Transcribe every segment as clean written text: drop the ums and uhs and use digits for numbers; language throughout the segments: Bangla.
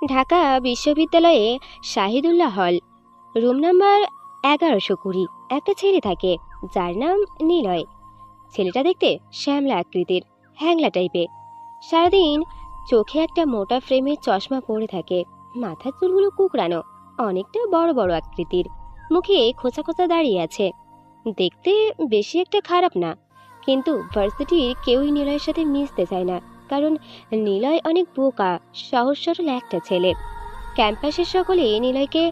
ঢাকা বিশ্ববিদ্যালয়ে শাহিদুল্লাহ হল, রুম নাম্বার 1120। একটা ছেলে থাকে যার নাম নিলয়। ছেলেটা দেখতে শ্যামলা আকৃতির, হ্যাংলা টাইপের। সারাদিন চোখে একটা মোটা ফ্রেমের চশমা পরে থাকে, মাথার চুলগুলো কুকড়ানো, অনেকটা বড় বড় আকৃতির, মুখে খোঁচা খোঁচা দাঁড়িয়ে আছে। দেখতে বেশি একটা খারাপ না, কিন্তু ভার্সিটির কেউই নিলয়ের সাথে মিশতে চায় না, কারণ নিলয় অনেক বোকা, সহজ সরল একটা ছেলে। ক্যাম্পাসের সকলে নিলয়কে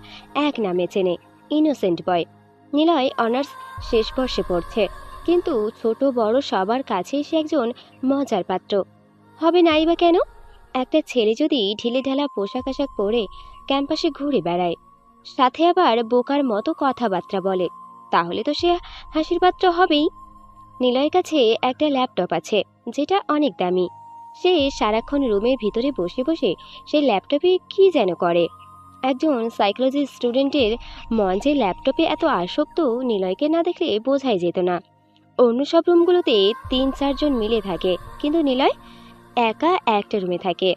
এক নামে চেনে, ইনোসেন্ট বয়। নিলয় অনার্স শেষ বর্ষে পড়ছে, কিন্তু ছোট বড় সবার কাছেই সে একজন মজার পাত্র। হবে নাই বা কেন? একটা ছেলে যদি ঢিলে ঢালা পোশাক আশাক পরে ক্যাম্পাসে ঘুরে বেড়ায়, সাথে আবার বোকার মতো কথাবার্তা বলে, তাহলে তো সে হাসির পাত্র হবেই। নিলয়ের কাছে একটা ল্যাপটপ আছে, যেটা অনেক দামি। সে সারাক্ষণ রুমের ভিতরে বসে বসে সেই ল্যাপটপে কি যেন করে। একজন সাইকোলজি স্টুডেন্টের মন যে ল্যাপটপে এত আসক্ত, নিলয়কে না দেখলে বোঝাই যেত না। অন্য সব রুমগুলোতে 3-4 জন মিলে থাকে, কিন্তু নিলয় একা একটা রুমে থাকে।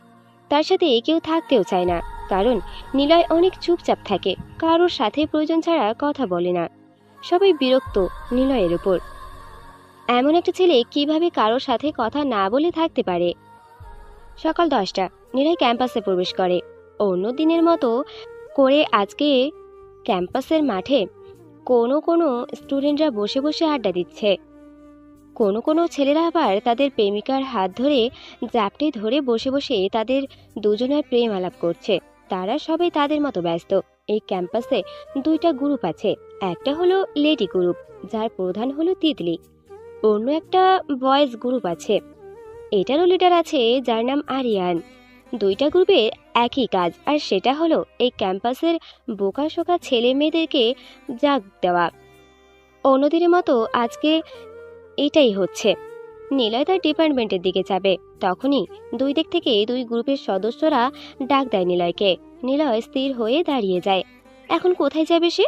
তার সাথে কেউ থাকতেও চায় না, কারণ নিলয় অনেক চুপচাপ থাকে, কারোর সাথে প্রয়োজন ছাড়া কথা বলে না। সবাই বিরক্ত নিলয়ের উপর। এমন একটা ছেলে কিভাবে কারোর সাথে কথা না বলে থাকতে পারে? সকাল 10টা, নিলয় ক্যাম্পাসে প্রবেশ করে। অন্য দিনের মতো করে আজকে ক্যাম্পাসের মাঠে কোনো কোনো স্টুডেন্টরা বসে বসে আড্ডা দিচ্ছে। কোনো কোনো ছেলেরা আবার তাদের প্রেমিকার হাত ধরে জাপটে ধরে বসে বসে তাদের দুজনের প্রেম আলাপ করছে। তারা সবাই তাদের মতো ব্যস্ত। এই ক্যাম্পাসে 2টা গ্রুপ আছে। একটা হলো লেডি গ্রুপ, যার প্রধান হলো তিতলি। অন্য একটা বয়েজ গ্রুপ আছে, এটারও লিডার আছে, যার নাম আরিয়ান। 2টা গ্রুপের একই কাজ, আর সেটা হলো এই ক্যাম্পাসের বোকাশোকা ছেলে মেয়েদেরকে জাগ দেওয়া। অন্যদিনের মতো আজকে এটাই হচ্ছে। নিলয় তার ডিপার্টমেন্টের দিকে যাবে, তখনই 2 দিক থেকে 2 গ্রুপের সদস্যরা ডাক দেয় নিলয়কে। নিলয় স্থির হয়ে দাঁড়িয়ে যায়। এখন কোথায় যাবে সে?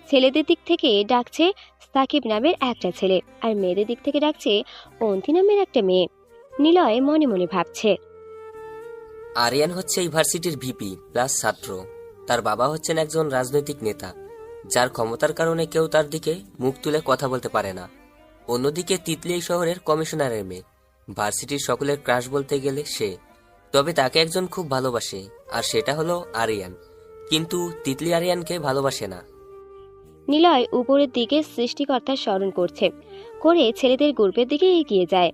ছেলেদের দিক থেকে ডাকছে সাকিব নামের একটা ছেলে, আর মেয়েদের দিক থেকে ডাকছে অন্তি নামের একটা মেয়ে। নিলয় মনে মনে ভাবছে, আরিয়ান হচ্ছে ইউনিভার্সিটির ভিপি প্লাস ছাত্র। তার বাবা হচ্ছেন একজন রাজনৈতিক নেতা, যার ক্ষমতার কারণে কেউ তার দিকে মুখ তুলে কথা বলতে পারে না। অন্যদিকে তিতলি এই শহরের কমিশনারের মেয়ে, ভার্সিটির সকলের ক্রাশ বলতে গেলে সে। তবে তাকে একজন খুব ভালোবাসে, আর সেটা হলো আরিয়ান। কিন্তু তিতলি আরিয়ানকে ভালোবাসে না। নিলয় উপরের দিকে সৃষ্টিকর্তার স্মরণ করছে, করে ছেলেদের গ্রুপের দিকে এগিয়ে যায়।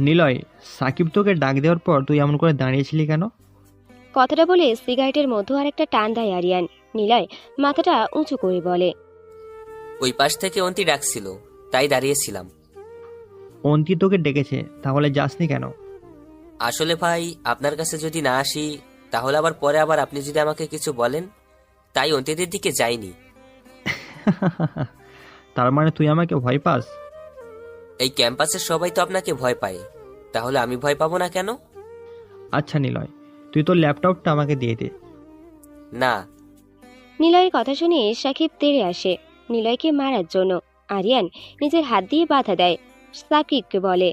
নিলয়, সাকিব তোকে ডাক দেওয়ার পর তুই এমন করে দাঁড়িয়েছিলি কেন? কথাটা বলে সিগারেটের মধ্যে আর একটা টান দেয় আরিয়ান। নিলয় মাথাটা উঁচু করে বলে, ওই পাশ থেকে অন্তি ডাকছিল, তাই দাঁড়িয়েছিলাম। অন্তি তোকে ডেকেছে, তাহলে যাসনি কেন? আসলে ভাই, আপনার কাছে যদি না আসি, তাহলে আবার পরে আবার আপনি যদি আমাকে কিছু বলেন, তাই অন্তিদের দিকে যাইনি। তার মানে তুই আমাকে ভয় পাস? এই ক্যাম্পাসের সবাই তো আপনাকে ভয় পায়, তাহলে আমি ভয় পাবো না কেন? আচ্ছা নিলয়, তুই তোর ল্যাপটপটা আমাকে দিয়ে দে। না। নিলয়ের কথা শুনে সাকিব তেড়ে আসে নিলয়কে মারার জন্য। আরিয়ান নিজের হাত দিয়ে বাধা দেয়। সাকিবকে বলে,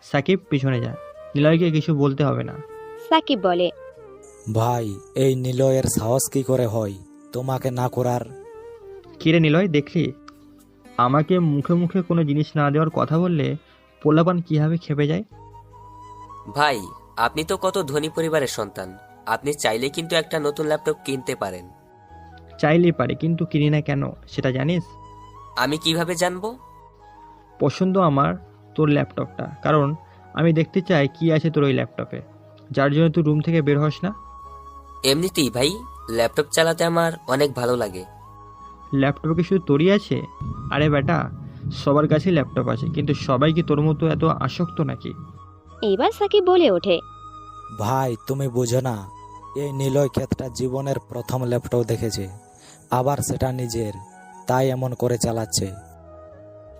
সাকিব পিছনে যা, নিলয়কে কিছু বলতে হবে না। সাকিব বলে, ভাই, এই নিলয়ের সাহস কি করে হয় তোমাকে না করার? কিরে নিলয়, দেখলি আমাকে মুখে মুখে কোনো জিনিস না দেওয়ার কথা বললে পোলাপান কিভাবে খেপে যায়? ভাই, আপনি তো কত ধনী পরিবারের সন্তান, আপনি চাইলে কিন্তু একটা নতুন ল্যাপটপ কিনতে পারেন। চাইলেই পারে, কিন্তু কিনি না কেন সেটা জানিস? আমি কিভাবে জানবো? পছন্দ আমার তোর ল্যাপটপটা, কারণ আমি দেখতে চাই কি আছে তোর ওই ল্যাপটপে, যার জন্য তুই রুম থেকে বের হস না। এমনিতেই ভাই, ল্যাপটপ চালাতে আমার অনেক ভালো লাগে। ল্যাপটপ কি শুধু তোরই আছে? আরে বেটা, সবার কাছেই ল্যাপটপ আছে, কিন্তু সবাই কি তোর মতো এত আসক্ত নাকি? এবার সাকিব বলে ওঠে, ভাই, তুমি বুঝো না, এই নিলয় ক্ষেতটা জীবনের প্রথম ল্যাপটপ দেখেছে, আবার সেটা নিজের, তাই এমন করে চালাচ্ছে।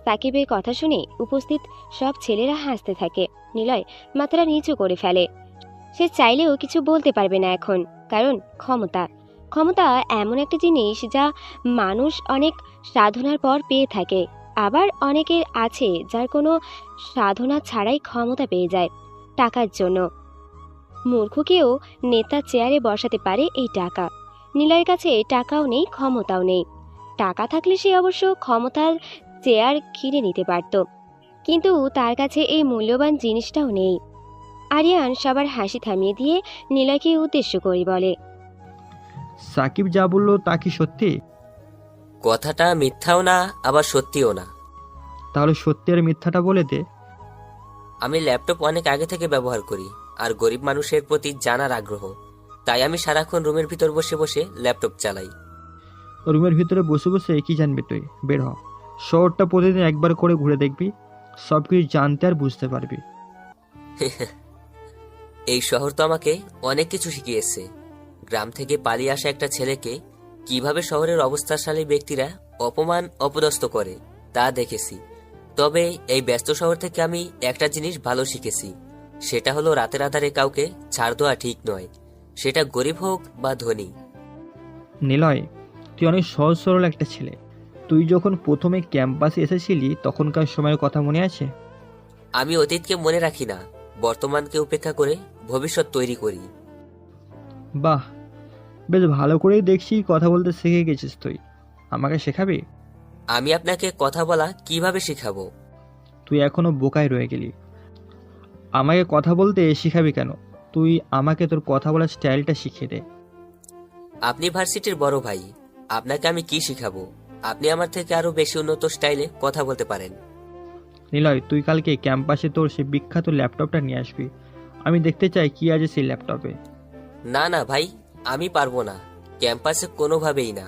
সাকিবের কথা শুনে উপস্থিত সব ছেলেরা হাসতে থাকে। নিলয় মাথাটা নিচু করে ফেলে। সে চাইলেও কিছু বলতে পারবে না এখন, কারণ ক্ষমতা ক্ষমতা এমন একটা জিনিস যা মানুষ অনেক সাধনার পর পেয়ে থাকে। আবার অনেকের আছে যার কোনো সাধনা ছাড়াই ক্ষমতা পেয়ে যায় টাকার জন্য। মূর্খকেও নেতা চেয়ারে বসাতে পারে এই টাকা। নিলয়ের কাছে টাকাও নেই, ক্ষমতাও নেই। টাকা থাকলে সে অবশ্য ক্ষমতার চেয়ার কিনে নিতে পারত, কিন্তু তার কাছে এই মূল্যবান জিনিসটাও নেই। আরিয়ান সবার হাসি থামিয়ে দিয়ে নিলয়কে উদ্দেশ্য করে বলে, সাকিব যা বললো তা কি সত্যি? কথাটা মিথ্যাও না, আবার সত্যিও না। তাহলে সত্যি আর মিথ্যাটা বলে দে। আমি ল্যাপটপ অনেক আগে থেকে ব্যবহার করি, আর গরিব মানুষের প্রতি জানার আগ্রহ, তাই আমি সারাক্ষণ রুমের ভিতর বসে বসে ল্যাপটপ চালাই। রুমের ভিতরে বসে বসে কি জানবি তুই? বের হ, শহরটা প্রতিদিন একবার করে ঘুরে দেখবি, সব কিছু জানতে আর বুঝতে পারবি। এই শহর তো আমাকে অনেক কিছু শিখিয়েছে। গ্রাম থেকে পালিয়ে আসা একটা ছেলেকে কিভাবে শহরের অবস্থাশালী ব্যক্তিরা অপমান অপদস্থ করে তা দেখেছি। তবে এই ব্যস্ত শহর থেকে আমি একটা জিনিস ভালো শিখেছি, সেটা হলো রাতের আধারে কাউকে ছাড় দেওয়া ঠিক নয়, সেটা গরিব হোক বা ধনী। নিলয়, তুই অনেক সহজ সরল একটা ছেলে। তুই যখন প্রথমে ক্যাম্পাসে এসেছিলি তখনকার সময়ের কথা মনে আছে? আমি অতীতকে মনে রাখি না, বর্তমানকে উপেক্ষা করে ভবিষ্যৎ তৈরি করি। বাহ, বেশ ভালো করেই দেখছি কথা বলতে শিখে গেছিস তুই। আমাকে শেখাবি? আমি আপনাকে কথা বলা কিভাবে শিখাবো? তুই এখনো বোকায় রয়ে গেলি। আমাকে কথা বলতে শিখাবি কেন? তুই আমাকে তোর কথা বলার স্টাইলটা শিখিয়ে দে। আপনি ভার্সিটির বড় ভাই, আপনাকে আমি কি শিখাবো? আপনি আমার থেকে আরো বেশি উন্নত স্টাইলে কথা বলতে পারেন। নিলয়, তুই কালকে ক্যাম্পাসে তোর সেই বিখ্যাত ল্যাপটপটা নিয়ে আসবি। আমি দেখতে চাই কি আছে সেই ল্যাপটপে। না না ভাই, আমি পারবো না, ক্যাম্পাসে কোনোভাবেই না।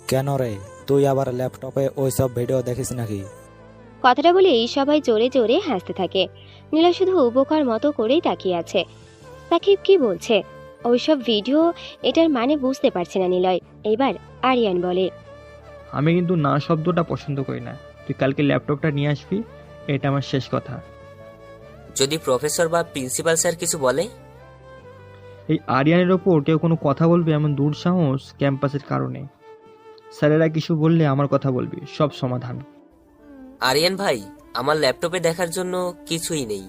কেন রে, তুই আবার ল্যাপটপে ওইসব ভিডিও দেখিস নাকি? কথাটা বলেই সবাই জোরে জোরে হাসতে থাকে। নিলয় শুধু বোকার মতো করেই তাকিয়ে আছে। সাকিব কি বলছে? ওইসব ভিডিও, এটার মানে বুঝতে পারছে না নিলয়। এবার আরিয়ান বলে, আমি কিন্তু না শব্দটা পছন্দ করি না। তুই কালকে ল্যাপটপটা নিয়ে আসবি, এটা আমার শেষ কথা। যদি প্রফেসর বা প্রিন্সিপাল স্যার কিছু বলে? এই আরিয়ানের ওপর কেউ কোনো কথা বলবে এমন দুঃসাহস ক্যাম্পাসের কারণে। স্যারেরা কিছু বললে আমার কথা বলবি, সব সমাধান। আরিয়ান ভাই, আমার ল্যাপটপে দেখার জন্য কিছুই নেই।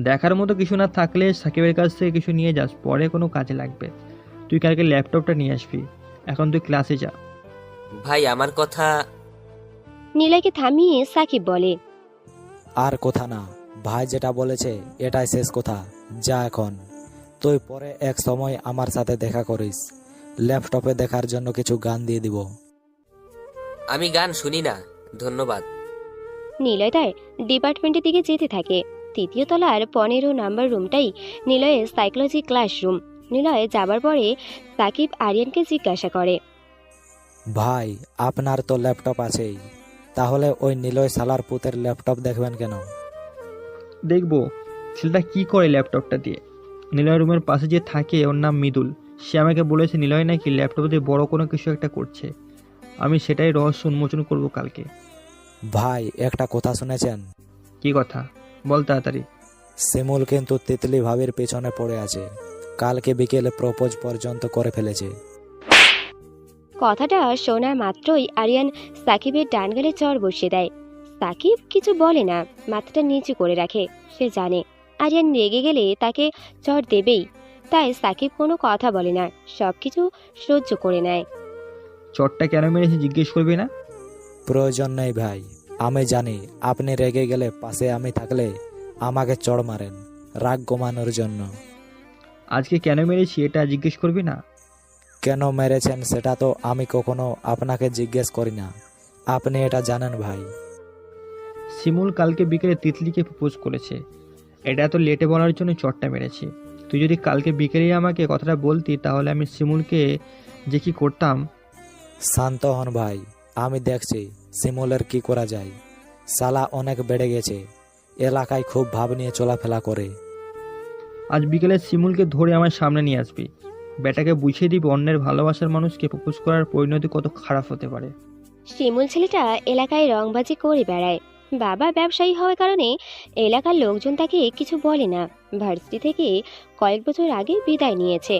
দেখার মতো কিছু না থাকলে সাকিবের কাছ থেকে কিছু নিয়ে যাস, পরে কোনো কাজে লাগবে। তুই কালকে ল্যাপটপটা নিয়ে আসবি। এখন তুই ক্লাসে যা। ভাই আমার কথা। নিলয়কে থামিয়ে সাকিব বলে, আর কথা না, ভাই যেটা বলেছে এটাই শেষ কথা। যা এখন। তুই পরে এক সময় আমার সাথে দেখা করিস, ল্যাপটপে দেখার জন্য কিছু গান দিয়ে দিব। আমি গান শুনি না, ধন্যবাদ। নিলয় তার ডিপার্টমেন্টের দিকে যেতে থাকে। তৃতীয় তলার 15 নাম্বার রুমটাই নিলয়ের সাইকোলজি ক্লাসরুম। নিলয় যাবার পরে সাকিব আরিয়ানকে জিজ্ঞাসা করে, ভাই, আপনার তো ল্যাপটপ আছেই, তাহলে ওই নিলয় সালার পুতের ল্যাপটপ দেখবেন কেন? দেখবো ছেলেটা কি করে ল্যাপটপটা দিয়ে। নিলয় রুমের পাশে যে থাকে ওর নাম মৃদুল। সে আমাকে বলেছে নিলয় নাকি ল্যাপটপ দিয়ে বড় কোনো কিছু একটা করছে। আমি সেটাই রহস্য উন্মোচন করব কালকে। ভাই, একটা কথা শুনেছেন? কি কথা? বল তাড়াতাড়ি। শিমুল কিন্তু তিতলি ভাবির পেছনে পড়ে আছে। কালকে বিকেলে প্রপোজ পর্যন্ত করে ফেলেছে। কথাটা শোনা মাত্রই আরিয়ান সাকিবের ডান গালে চড় বসিয়ে দেয়। সাকিব কিছু বলে না, মাথাটা নিচু করে রাখে। সে জানে আরিয়ান রেগে গেলে তাকে চড় দেবেই, তাই সাকিব কোনো কথা বলে না, সবকিছু সহ্য করে নেয়। চটটা কেন মেরেছে জিজ্ঞেস করবি না? প্রয়োজন নেই ভাই, আমি জানি আপনি রেগে গেলে পাশে আমি থাকলে আমাকে চড় মারেন রাগ কমানোর জন্য। আজকে কেন মেরেছি এটা জিজ্ঞেস করবি না? কেন মেরেছেন সেটা তো আমি কখনো আপনাকে জিজ্ঞেস করি না, আপনি এটা জানেন ভাই। শিমুল কালকে বিকেলে তিতলিকে প্রপোজ করেছে, এটা তো লেটে বলার জন্য চটটা মেরেছি। তুই যদি কালকে বিকেলেই আমাকে কথাটা বলতি তাহলে আমি শিমুলকে যে কি করতাম। শান্ত হন ভাই, আমি দেখছি শিমুলের কি করা যায়। সালা অনেক বেড়ে গেছে, এলাকায় খুব ভাব নিয়ে চলাফেরা করে। আজ বিকেলে শিমুলকে ধরে আমার সামনে নিয়ে আসবি। বেটাকে বুঝিয়ে দিবি অন্যের ভালোবাসার মানুষকে প্রপোজ করার পরিণতি কত খারাপ হতে পারে। শিমুল ছেলেটা এলাকায় রংবাজি করে বেড়ায়। বাবা ব্যবসায়ী হওয়ার কারণে এলাকার লোকজন তাকে কিছু বলে না। ভার্সিটি থেকে কয়েক বছর আগে বিদায় নিয়েছে।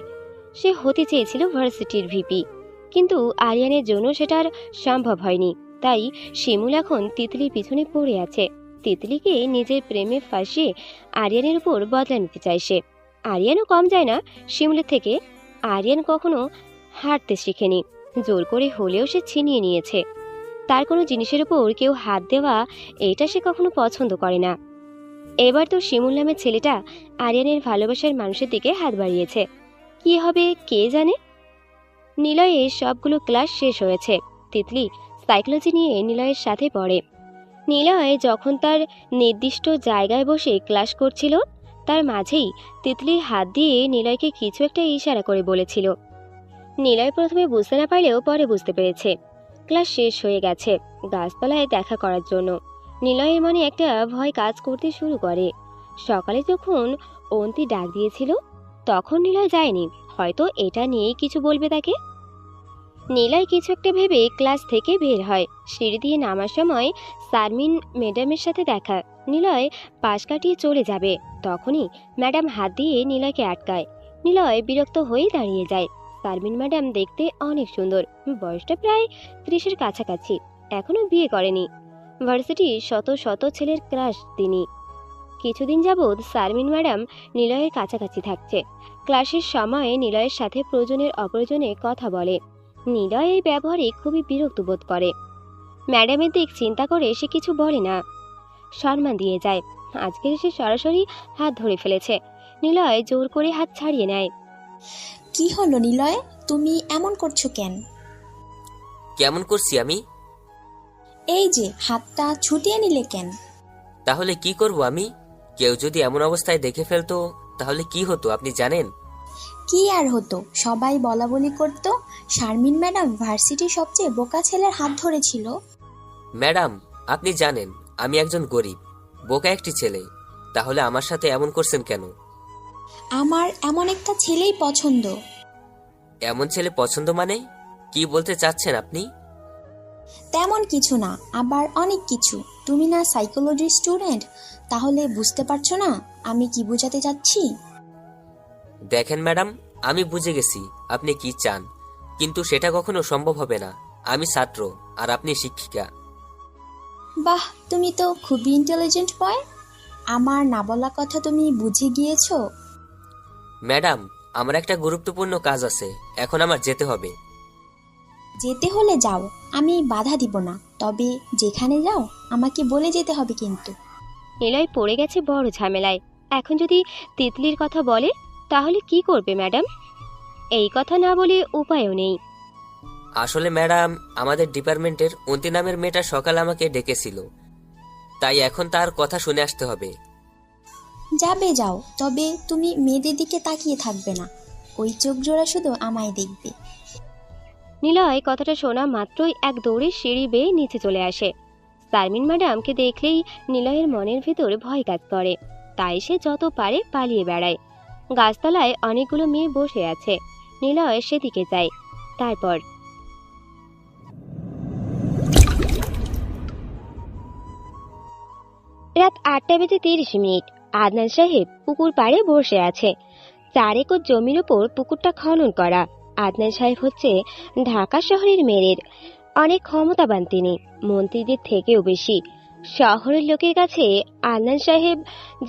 সে হতে চেয়েছিল ভার্সিটির ভিপি, কিন্তু আরিয়ানের জন্য সেটা আর সম্ভব হয়নি। তাই শিমুল এখন তিতলির পিছনে পড়ে আছে। তিতলিকে নিজের প্রেমে ফাঁসিয়ে আরিয়ানের উপর বদলা নিতে চায় সে। আরিয়ানও কম যায় না শিমুলের থেকে। আরিয়ান কখনো হাঁটতে শিখেনি, জোর করে হলেও সে ছিনিয়ে নিয়েছে। তার কোনো জিনিসের উপর কেউ হাত দেওয়া, এটা সে কখনো পছন্দ করে না। এবার তো শিমুল নামের ছেলেটা আরিয়ানের ভালোবাসার মানুষের দিকে হাত বাড়িয়েছে। কি হবে কে জানে। নিলয়ের সবগুলো ক্লাস শেষ হয়েছে। তিতলি সাইকোলজি নিয়ে নিলয়ের সাথে পড়ে। নিলয় যখন তার নির্দিষ্ট জায়গায় বসে ক্লাস করছিল, তার মাঝেই তিতলির হাত দিয়ে নিলয়কে কিছু একটা ইশারা করে বলেছিল। নিলয় প্রথমে বুঝতে না পারলেও পরে বুঝতে পেরেছে ক্লাস শেষ হয়ে গেছে, গাছতলায় দেখা করার জন্য। নিলয়ের মনে একটা ভয় কাজ করতে শুরু করে। সকালে যখন অন্তি ডাক দিয়েছিল তখন নিলয় যায়নি, হয়তো এটা নিয়েই কিছু বলবে তাকে। নিলয় কিছু একটা ভেবে ক্লাস থেকে বের হয়। সিঁড়ি দিয়ে নামার সময় শারমিন ম্যাডামের সাথে দেখা। নিলয় পাশ কাটিয়ে চলে যাবে, তখনই ম্যাডাম হাত দিয়ে নিলয়কে আটকায়। নিলয় বিরক্ত হয়ে দাঁড়িয়ে যায়। শারমিন ম্যাডাম দেখতে অনেক সুন্দর, বয়সটা প্রায় 30-এর কাছাকাছি, এখনো বিয়ে করেনি। ভার্সিটির শত শত ছেলের ক্রাশ তিনি। কিছুদিন যাবৎ শারমিন ম্যাডাম নিলয়ের কাছাকাছি থাকছে। ক্লাসের সময় নিলয়ের সাথে প্রয়োজনের অপ্রয়োজনে কথা বলে। নিলয় এই ব্যবহারে খুবই বিরক্ত বোধ করে। ম্যাডামের দিক চিন্তা করে সে কিছু বলে না, সম্মান দিয়ে যায়। আজকে সে সরাসরি হাত ধরে ফেলেছে। নিলয় জোর করে হাত ছাড়িয়ে নেয়। কি হলো নিলয়, তুমি এমন করছো কেন? কেমন করছি আমি? এই যে হাতটা ছুটিয়ে নিলে কেন? তাহলে কি করব আমি? কেউ যদি এমন অবস্থায় দেখে ফেলতো তাহলে কি হতো আপনি জানেন? কি আর হতো, সবাই বলা বলি করতো শারমিন ম্যাডাম ভার্সিটির সবচেয়ে বোকা ছেলের হাত ধরেছিল। ম্যাডাম, আপনি জানেন আমি একজন গরিব বোকা একটি ছেলে, তাহলে আমার সাথে এমন করছেন কেন? আমার এমন একটা ছেলেই পছন্দ। এমন ছেলে পছন্দ মানে কি বলতে চাচ্ছেন আপনি? তেমন কিছু না, আবার অনেক কিছু। তুমি না সাইকোলজি স্টুডেন্ট, তাহলে বুঝতে পারছো না আমি কি বোঝাতে চাচ্ছি? দেখেন ম্যাডাম, আমি বুঝে গেছি আপনি কি চান, কিন্তু সেটা কখনো সম্ভব হবে না। আমি ছাত্র আর আপনি শিক্ষিকা। বাহ, তুমি তো খুবই ইন্টেলিজেন্ট বয়। আমার না বলা কথা তুমি বুঝে গিয়েছো। ম্যাডাম, আমার একটা গুরুত্বপূর্ণ কাজ আছে, এখন আমার যেতে হবে। যেতে হলে যাও, আমি বাধা দিব না, তবে যেখানে যাও আমাকে বলে যেতে হবে কিন্তু। নিলয় পড়ে গেছে বড় ঝামেলায়। এখন যদি তিতলির কথা বলে তাহলে কি করবে ম্যাডাম? এই কথা না বলে উপায়ও নেই। আসলে ম্যাডাম, আমাদের ডিপার্টমেন্টের অন্তি নামের মেয়েটা সকালে আমাকে ডেকেছিল, তাই এখন তার কথা শুনে আসতে হবে। যাবে যাও, তবে তুমি মেয়েদের দিকে তাকিয়ে থাকবে না, ওই চোখ জোড়া শুধু আমায় দেখবে। নিলয় কথাটা শোনা মাত্রই এক দৌড়ে সিঁড়ি বেয়ে নিচে চলে আসে। শারমিন ম্যাডামকে দেখলেই নিলয়ের মনের ভিতর ভয় কাজ করে, তাই সে যত পারে পালিয়ে বেড়ায়। গাছতলায় অনেকগুলো মেয়ে বসে আছে, নিলয় সেদিকে যায়। তারপর রাত 8:30 আদনান সাহেব পুকুর পাড়ে বসে আছে। 4 একর জমির উপর পুকুরটা খনন করা। আদনান সাহেব হচ্ছে ঢাকা শহরের মেয়র, অনেক ক্ষমতাবান তিনি, মন্ত্রীদের থেকেও বেশি। শহরের লোকের কাছে আদনান সাহেব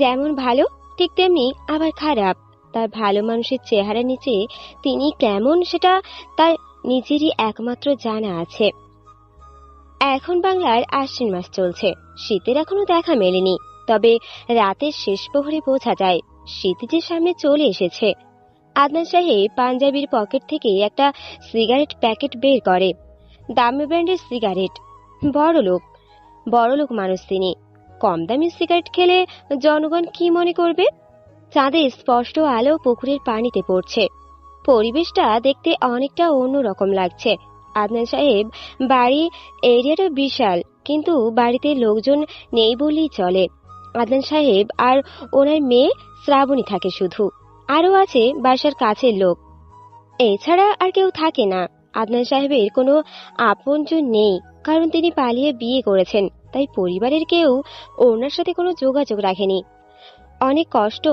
যেমন ভালো ঠিক তেমনি আবার খারাপ। তার ভালো মানুষের চেহারা নিচে তিনি কেমন সেটা তার নিজেরই একমাত্র জানা আছে। এখন বাংলার আশ্বিন মাস চলছে, শীতের এখনো দেখা মেলেনি, তবে রাতের শেষ প্রহরে বোঝা যায় শীত যে সামনে চলে এসেছে। আদনান সাহেব পাঞ্জাবির পকেট থেকে একটা সিগারেট প্যাকেট বের করে, দামি ব্র্যান্ডের সিগারেট। বড়লোক মানুষ তিনি, কম দামি সিগারেট খেলে জনগণ কি মনে করবে? চাঁদের স্পষ্ট আলো পুকুরের পানিতে পড়ছে, পরিবেশটা দেখতে অনেকটা অন্যরকম লাগছে। আদনান সাহেব বাড়ি এরিয়াটা বিশাল, কিন্তু বাড়িতে লোকজন নেই বললেই চলে। আদনান সাহেব আর ওনার মেয়ে শ্রাবণী থাকে শুধু, আরও আছে বাসার কাছের লোক। এছাড়া আর কেউ থাকে না। আদনান সাহেবের কোনো আপনজন নেই, কারণ তিনি পালিয়ে বিয়ে করেছেন, তাই পরিবারের কেউ ওনার সাথে কোনো যোগাযোগ রাখেনি। অনেক কষ্ট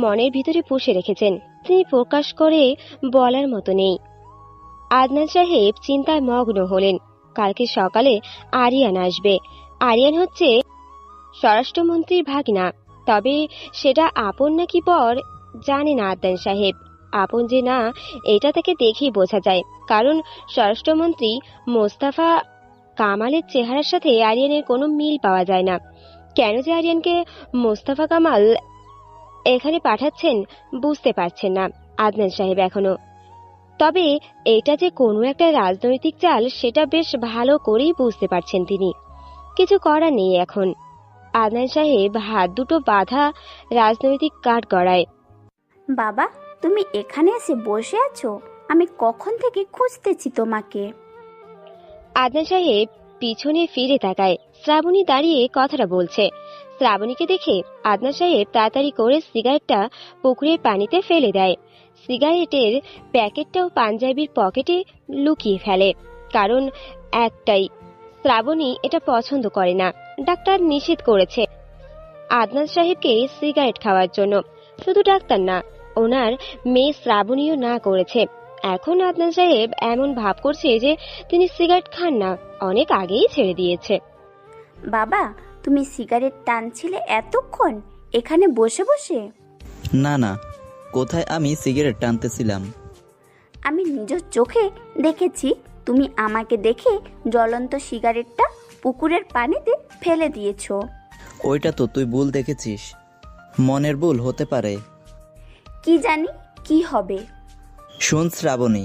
মনের ভিতরে পুষে রেখেছেন, তিনি প্রকাশ করে বলার মতো নেই। আদনান সাহেব চিন্তায় মগ্ন হলেন। কালকে সকালে আরিয়ান আসবে। আরিয়ান হচ্ছে স্বরাষ্ট্রমন্ত্রীর ভাগনা, তবে সেটা আপন নাকি পর জানে না আদনান সাহেব আপন যে না, এটা তাকে দেখেই বোঝা যায়। কারণ স্বরাষ্ট্রমন্ত্রী মোস্তাফা কামালের চেহারার সাথে আরিয়ানের কোনো মিল পাওয়া যায় না। কেন যে আরিয়ানকে মোস্তাফা কামাল এখানে পাঠাচ্ছেন বুঝতে পারছেন না আদনান সাহেব এখনো। তবে এটা যে কোনো একটা রাজনৈতিক চাল সেটা বেশ ভালো করেই বুঝতে পারছেন তিনি। কিছু করার নেই এখন। আদনান সাহেব হাত দুটো বাঁধা রাজনৈতিক কাঠগড়ায়। বাবা, তুমি এখানে এসে বসে আছো? আমি কখন থেকে খুঁজতেছি তোমাকে। আদনান সাহেব পিছনে ফিরে তাকায়। শ্রাবণী দাঁড়িয়ে কথাটা বলছে। শ্রাবণীকে দেখে আদনান সাহেব তাড়াতাড়ি করে সিগারেটটা পুকুরের পানিতে ফেলে দেয়। সিগারেটের প্যাকেটটাও পাঞ্জাবির পকেটে লুকিয়ে ফেলে। কারণ একটাই, শ্রাবণী এটা পছন্দ করে না। ডাক্তার নিষেধ করেছে আদনান সাহেবকে সিগারেট খাওয়ার জন্য। শুধু ডাক্তার না, ওনার মেয়ে শ্রাবণীও না করেছে। এখন আদনান সাহেব এমন ভাব করছে যে তিনি সিগারেট খান না, অনেক আগেই ছেড়ে দিয়েছে। বাবা, তুমি সিগারেট টানছিলে এতক্ষণ এখানে বসে বসে? না না, কোথায় আমি সিগারেট টানতেছিলাম। আমি নিজের চোখে দেখেছি তুমি আমাকে দেখে জ্বলন্ত সিগারেটটা পুকুরের পানিতে ফেলে দিয়েছো। ওইটা তো তুই ভুল দেখেছিস। মনের ভুল হতে পারে। কি জানি কি হবে। শুন শ্রাবণী,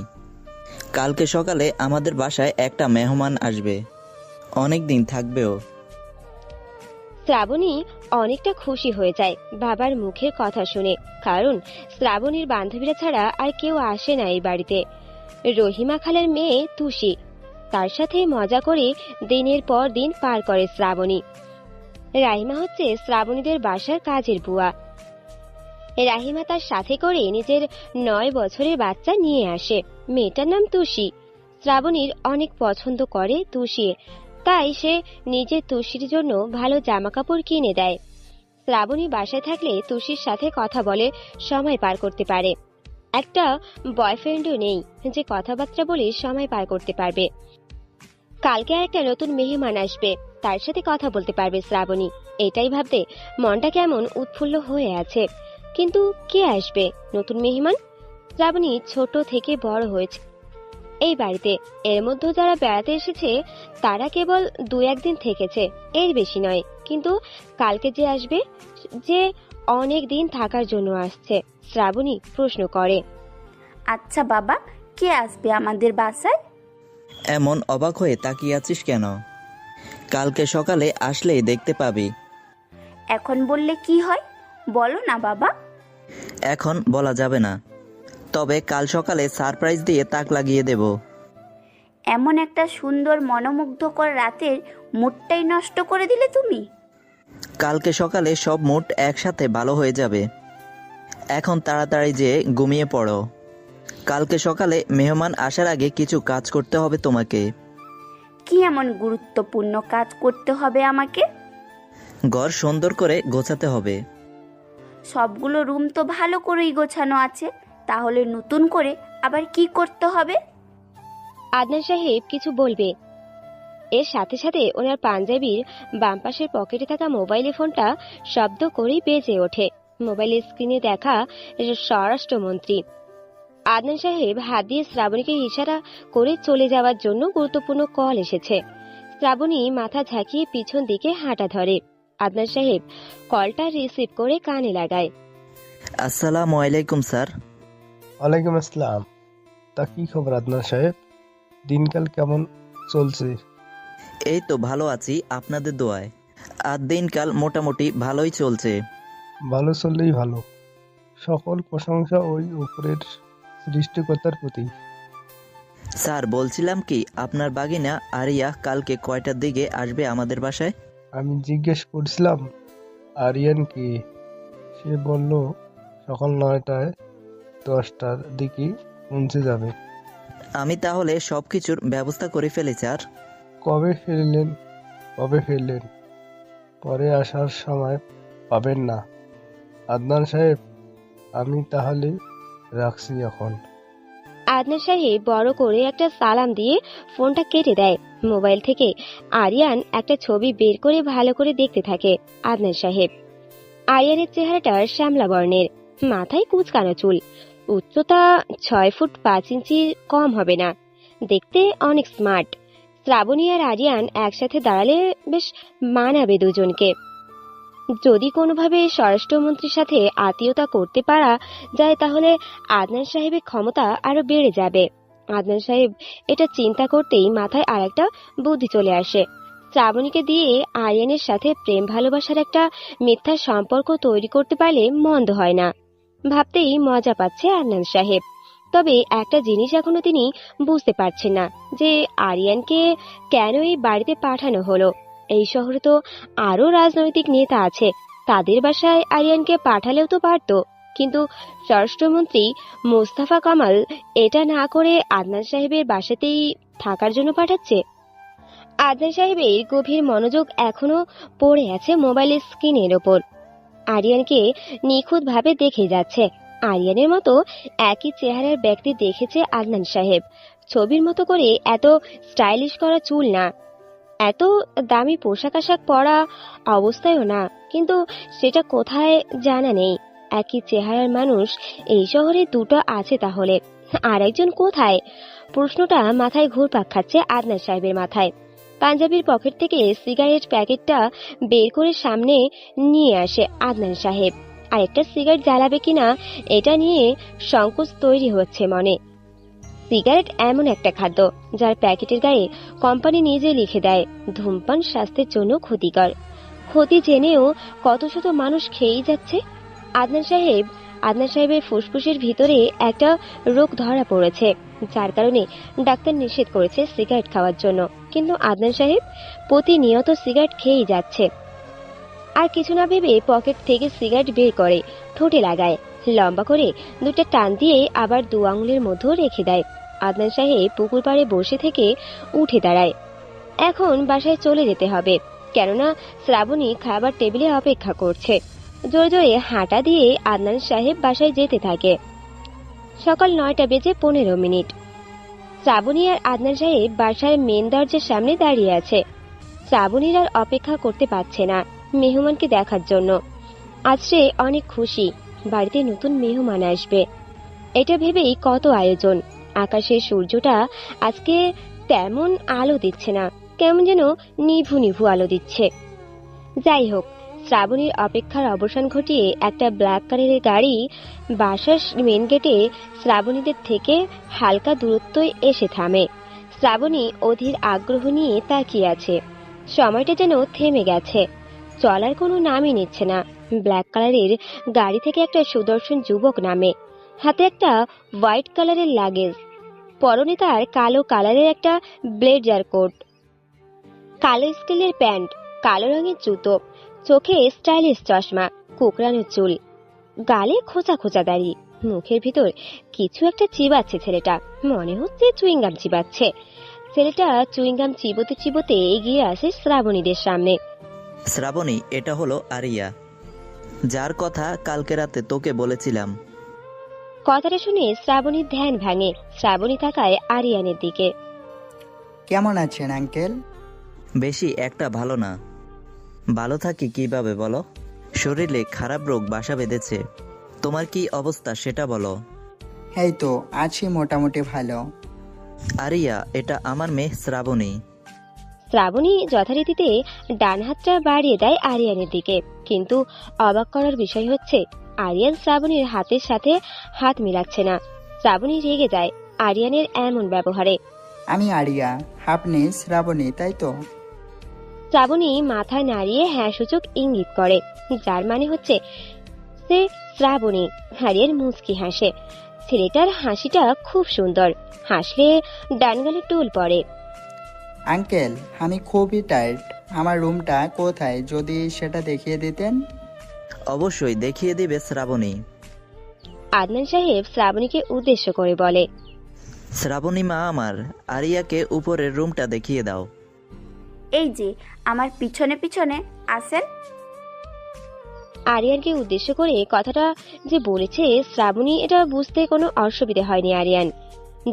কালকে সকালে আমাদের বাসায় একটা মেহমান আসবে, অনেক দিন থাকবেও। শ্রাবণী অনেকটা খুশি হয়ে যায় বাবার মুখের কথা শুনে। কারণ শ্রাবণীর বান্ধবীরা ছাড়া আর কেউ আসে না এই বাড়িতে। রহিমা খালার মেয়ে তুষি, তার সাথে মজা করে দিনের পর দিন পার করে শ্রাবণী। রাহিমা হচ্ছে শ্রাবণীদের বাসার কাজের বুয়া। রাহিমা তার সাথে করে নিজের 9 বছরের বাচ্চা নিয়ে আসে। মেয়েটার নাম তুষি। শ্রাবণীর অনেক পছন্দ করে তুষি, তাই সে নিজের তুষির জন্য ভালো জামা কাপড় কিনে দেয়। শ্রাবণী বাসায় থাকলে তুষির সাথে কথা বলে সময় পার করতে পারে। একটা বয়ফ্রেন্ডও নেই যে কথাবার্তা বলে সময় পার করতে পারবে। কালকে একটা নতুন মেহমান আসবে, তার সাথে কথা বলতে পারবে শ্রাবণী। এটাই ভাবতে মনটা কেমন উৎফুল্ল হয়ে আছে। কিন্তু কে আসবে নতুন মেহমান? শ্রাবণী ছোট থেকে বড় হয়েছে এই বাড়িতে। এর মধ্যে যারা বেড়াতে এসেছে তারা কেবল 2-1 দিন থেকেছে, এর বেশি নয়। কিন্তু কালকে যে আসবে, যে অনেক দিন থাকার জন্য আসছে, শ্রাবণী প্রশ্ন করে। আচ্ছা বাবা, কে আসবে আমাদের বাসায়? এমন অবাক হয়ে তাকিয়ে আছিস কেন? কালকে সকালে আসলেই দেখতে পাবি। এখন বললে কি হয় বলো না বাবা। এখন বলা যাবে না, তবে কাল সকালে সারপ্রাইজ দিয়ে তাক লাগিয়ে দেব। এমন একটা সুন্দর মনোমুগ্ধকর রাতের মুডটাই নষ্ট করে দিলে তুমি। কালকে সকালে সব মুড একসাথে ভালো হয়ে যাবে। এখন তাড়াতাড়ি যে ঘুমিয়ে পড়ো। কালকে সকালে মেহমান আসার আগে কিছু কাজ করতে হবে তোমাকে। কি এমন গুরুত্বপূর্ণ কাজ করতে হবে আমাকে? ঘর সুন্দর করে গোছাতে হবে। সবগুলো রুম তো ভালো করেই গোছানো আছে, তাহলে নতুন করে আবার কি করতে হবে? আদনান সাহেব কিছু বলবে, এর সাথে সাথে ওনার পাঞ্জাবির বাম পাশের পকেটে থাকা মোবাইল ফোনটা শব্দ করেই বেজে ওঠে। মোবাইলের স্ক্রিনে দেখা স্বরাষ্ট্রমন্ত্রী। আদনান সাহেব হাত দিয়ে শ্রাবণীকে ইশারা করে চলে যাওয়ার জন্য গুরুত্বপূর্ণ কল এসেছে। শ্রাবণী মাথা ঝাঁকিয়ে পিছন দিকে হাঁটা ধরে। আদনান সাহেব কলটা রিসিভ করে কানে লাগায়। আসসালামু আলাইকুম স্যার। ওয়ালাইকুম আসসালাম। তা কি খবর আদনান সাহেব, দিনকাল কেমন চলছে? এই তো ভালো আছি আপনাদের দোয়ায়। আর দিনকাল মোটামুটি ভালোই চলছে। ভালো চললেই ভালো। সকল প্রশংসা ওই উপরের সৃষ্টিকর্তার প্রতি। স্যার বলছিলাম কি, আপনার বাগিনা আরিয়া কালকে কয়টার দিকে আসবে আমাদের বাসায়? আমি জিজ্ঞেস করছিলাম আরিয়ানকে, সে বলল সকাল 9টায় 10টার দিকে পৌঁছে যাবে। আমি তাহলে সব কিছুর ব্যবস্থা করে ফেলি স্যার। কবে ফিরলেন? পরে আসার সময় পাবেন না। আদনান সাহেব, আমি তাহলে রাখছি এখন। আদনান সাহেব বড় করে একটা সালাম দিয়ে ফোনটা কেটে দেয়। মোবাইল থেকে আরিয়ান একটা ছবি বের করে ভালো করে দেখতে থাকে। আদনান সাহেব, আরিয়ানের চেহারাটা শ্যামলা বর্ণের, মাথায় কুচকানো চুল, উচ্চতা 6 ফুট 5 ইঞ্চি কম হবে না, দেখতে অনেক স্মার্ট। শ্রাবণী আর আরিয়ান একসাথে দাঁড়ালে বেশ মানাবে দুজনকে। যদি কোনোভাবে স্বরাষ্ট্রমন্ত্রীর সাথে আত্মীয়তা করতে পারা যায় তাহলে আদনান সাহেবের ক্ষমতা আরো বেড়ে যাবে। আদনান সাহেব এটা চিন্তা করতেই মাথায় আরেকটা বুদ্ধি চলে আসে। শ্রাবণীকে দিয়ে আরিয়ানের সাথে প্রেম ভালোবাসার একটা মিথ্যা সম্পর্ক তৈরি করতে পারলে মন্দ হয় না। ভাবতেই মজা পাচ্ছে আদনান সাহেব। তবে একটা জিনিস এখনো তিনি বুঝতে পারছেন না যে আরিয়ানকে কেন এই বাড়িতে পাঠানো হলো। এই শহরে তো আরো রাজনৈতিক নেতা আছে, তাদের বাসায় আরিয়ানকে পাঠালেও তো পারতো, কিন্তু স্বরাষ্ট্রমন্ত্রী মোস্তফা কামাল এটা না করে আদনান সাহেবের বাসাতেই থাকার জন্য পাঠাচ্ছে। আদনান সাহেবের গভীর মনোযোগ এখনো পড়ে আছে মোবাইলের স্ক্রিনের ওপর। আরিয়ানকে নিখুঁতভাবে দেখে যাচ্ছে। আরিয়ানের মতো একই চেহারার ব্যক্তি দেখেছে আদনান সাহেব। ছবির মতো করে এত স্টাইলিশ করা চুল না, এত দামি পোশাক আশাক পরা অবস্থায়ও না, কিন্তু সেটা কোথায় জানা নেই। একই চেহারার মানুষ এই শহরে দুটো আছে, তাহলে আরেকজন কোথায়? প্রশ্নটা মাথায় ঘুরপাক খাচ্ছে আদনান সাহেবের মাথায়। পাঞ্জাবির পকেট থেকে সিগারেট প্যাকেটটা বের করে সামনে নিয়ে আসে আদনান সাহেব। আরেকটা সিগারেট জ্বালাবে কিনা এটা নিয়ে সংকোচ তৈরি হচ্ছে মনে। সিগারেট এমন একটা খাদ্য যার প্যাকেটের গায়ে কোম্পানি নিজে লিখে দেয় ধূমপান স্বাস্থ্যের জন্য ক্ষতিকর। ক্ষতি জেনেও কত শত মানুষ খেয়েই যাচ্ছে। আদনান সাহেবের ফুসফুসের ভিতরে একটা রোগ ধরা পড়েছে, যার কারণে ডাক্তার নিষেধ করেছে সিগারেট খাওয়ার জন্য, কিন্তু আদনান সাহেব প্রতিনিয়ত সিগারেট খেয়েই যাচ্ছে। আর কিছু না ভেবে পকেট থেকে সিগারেট বের করে ঠোঁটে লাগায়, লম্বা করে দুটা টান দিয়ে আবার 2 আঙুলের মধ্যে রেখে দেয়। আদনান সাহেব পুকুর পাড়ে বসে থেকে উঠে দাঁড়ায়। এখন বাসায় চলে যেতে হবে, কেননা শ্রাবণী খাবার টেবিলে অপেক্ষা করছে। জোরে জোরে হাঁটা দিয়ে আদনান সাহেব বাসায় যেতে থাকে। সকাল 9:15 শ্রাবণী আর আদনান সাহেব বাসার মেন দরজার সামনে দাঁড়িয়ে আছে। শ্রাবণীর আর অপেক্ষা করতে পারছে না মেহমানকে দেখার জন্য। আজ সে অনেক খুশি, বাড়িতে নতুন মেহমান আসবে। এটা ভেবেই কত আয়োজন। আকাশের সূর্যটা আজকে তেমন আলো দিচ্ছে না, কেমন যেন নিভু নিভু আলো দিচ্ছে। যাই হোক, শ্রাবণীর অপেক্ষার অবসান ঘটিয়ে একটা ব্ল্যাক কালারের গাড়ি বাসার মেন গেটে শ্রাবণীদের থেকে হালকা দূরত্বে এসে থামে। শ্রাবণী অধীর আগ্রহ নিয়ে তাকিয়ে আছে। সময়টা যেন থেমে গেছে, চলার কোনো নামই নিচ্ছে না। ব্ল্যাক কালারের গাড়ি থেকে একটা সুদর্শন যুবক নামে, হাতে একটা হোয়াইট কালারের লাগেজ, পরনে তার কালো কালারের একটা ব্লেজার কোট, কালো স্কেলের প্যান্ট, কালো রঙের জুতো, চোখে স্টাইলিশ চশমা, কোকড়ানো চুল, গালে খোঁচা খোঁচা দাড়ি, মুখের ভিতর কিছু একটা চিবাচ্ছে ছেলেটা, মনে হচ্ছে চুইংগাম চিবাচ্ছে। ছেলেটা চুইংগাম চিবোতে চিবোতে এগিয়ে আসে শ্রাবণীদের সামনে। শ্রাবণী, এটা হলো আরিয়া, যার কথা কালকে রাতে তোকে বলেছিলাম। কথাটা শুনে শ্রাবণীর ধ্যান ভাঙে। শ্রাবণী তাকায় আরিয়ানের দিকে। কেমন আছেন আঙ্কেল? বেশি একটা ভালো না। ভালো থাকি কিভাবে বলো? শরীরে খারাপ রোগ বাসা বেঁধেছে। তোমার কি অবস্থা সেটা বলো। এই তো আছি মোটামুটি ভালো। আরিয়া, এটা আমার মেয়ে শ্রাবণী। শ্রাবণী যথারীতিতে ডান হাতটা বাড়িয়ে দেয় আরিয়ানের দিকে, কিন্তু অবাক করার বিষয় হচ্ছে আরিয়ান শ্রাবণীর হাতের সাথে হাত মিলাচ্ছে না। শ্রাবণী রেগে যায় আরিয়ানের এমন ব্যবহারে। আমি আরিয়া, আপনি শ্রাবণী, তাই তো? শ্রাবণী মাথা নাড়িয়ে হ্যাঁ সূচক ইঙ্গিত করে, যার মানে হচ্ছে সে শ্রাবণী। আরিয়ান মুচকি হাসে। ছেলেটার হাসিটা খুব সুন্দর, হাসলে ডানগালে টুল পড়ে। আঙ্কেল, আমি খুবই টায়ার্ড। আমার রুমটা কোথায়, যদি সেটা দেখিয়ে দিতেন? অবশ্যই দেখিয়ে দিবে শ্রাবণী। আদনান সাহেব শ্রাবণীকে উদ্দেশ্য করে বলে, শ্রাবণী মা আমার, আরিয়াকে উপরের রুমটা দেখিয়ে দাও। এই যে আমার পিছনে পিছনে আসেন। আরিয়ানকে উদ্দেশ্য করে কথাটা যে বলেছে শ্রাবণী, এটা বুঝতে কোনো অসুবিধা হয়নি আরিয়ান।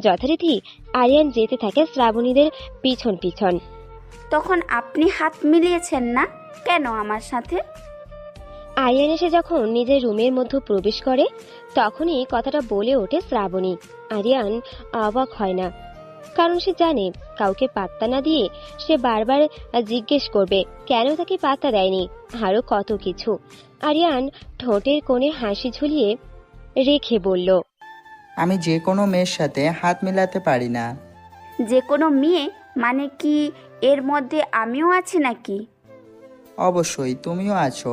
যথারীতি আরিয়ান যেতে থাকে শ্রাবণীদের পিছন পিছন। তখন আপনি হাত মিলিয়েছেন না কেন আমার সাথে? আরিয়ান এসে যখন নিজের রুমের মধ্যে প্রবেশ করে তখনই কথাটা বলে ওঠে শ্রাবণী। আরিয়ান অবাক হয় না, কারণ সে জানে কাউকে পাত্তা না দিয়ে সে বারবার জিজ্ঞেস করবে কেন তাকে পাত্তা দেয়নি, আরো কত কিছু। আরিয়ান ঠোঁটের কোণে হাসি ঝুলিয়ে রেখে বলল, আমি যে কোনো মেয়ের সাথে হাত মেলাতে পারি না। যে কোনো মেয়ে মানে কি এর মধ্যে আমিও আছি নাকি? অবশ্যই তুমিও আছো।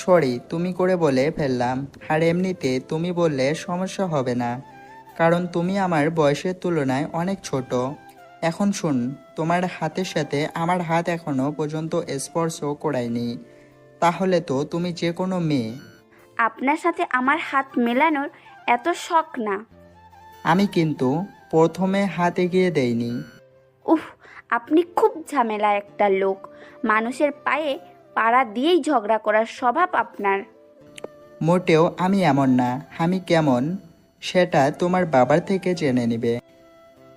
সরি তুমি করে বলে ফেললাম, আর এমনিতে তুমি বললে সমস্যা হবে না, কারণ তুমি আমার বয়সের তুলনায় অনেক ছোট। এখন শুন, তোমার হাতের সাথে আমার হাত এখনো পর্যন্ত স্পর্শ করায়নি, তাহলে তো তুমি যে কোনো মেয়ে। আপনার সাথে আমার হাত মেলানোর এত শখ না। আমি কিন্তু প্রথমে হাত এগিয়ে দেইনি। উফ, আপনি খুব ঝামেলা একটা লোক। মানুষের পায়ে পাড়া দিয়েই ঝগড়া করার স্বভাব আপনার। মোটেও আমি এমন না। আমি কেমন সেটা তোমার বাবার থেকে জেনে নিবে,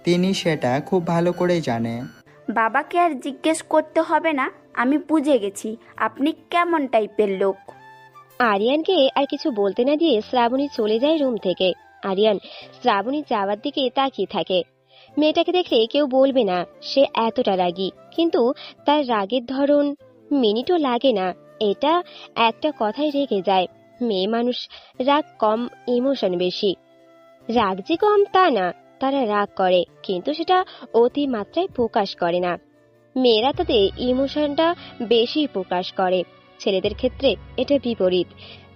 তিনি সেটা খুব ভালো করেই জানে। বাবাকে আর জিজ্ঞেস করতে হবে না, আমি বুঝে গেছি আপনি কেমন টাইপের লোক। আরিয়ানকে আর কিছু বলতে না দিয়ে শ্রাবণী চলে যায় রুম থেকে। আরিয়ান শ্রাবণী যাওয়ার দিকে তাকিয়ে থাকে। মেয়েটাকে দেখলে কেউ বলবে না সে এতটা রাগী, কিন্তু তার রাগের ধরন মিনিটও লাগে না, এটা একটা কথাই রেগে যায়। মেয়ে মানুষ রাগ কম, ইমোশন বেশি। রাগ যে কম তা না, তারা রাগ করে কিন্তু সেটা অতি মাত্রায় প্রকাশ করে না। মেয়েরা তাদের ইমোশনটা বেশি প্রকাশ করে, ছেলেদের ক্ষেত্রে এটা বিপরীত।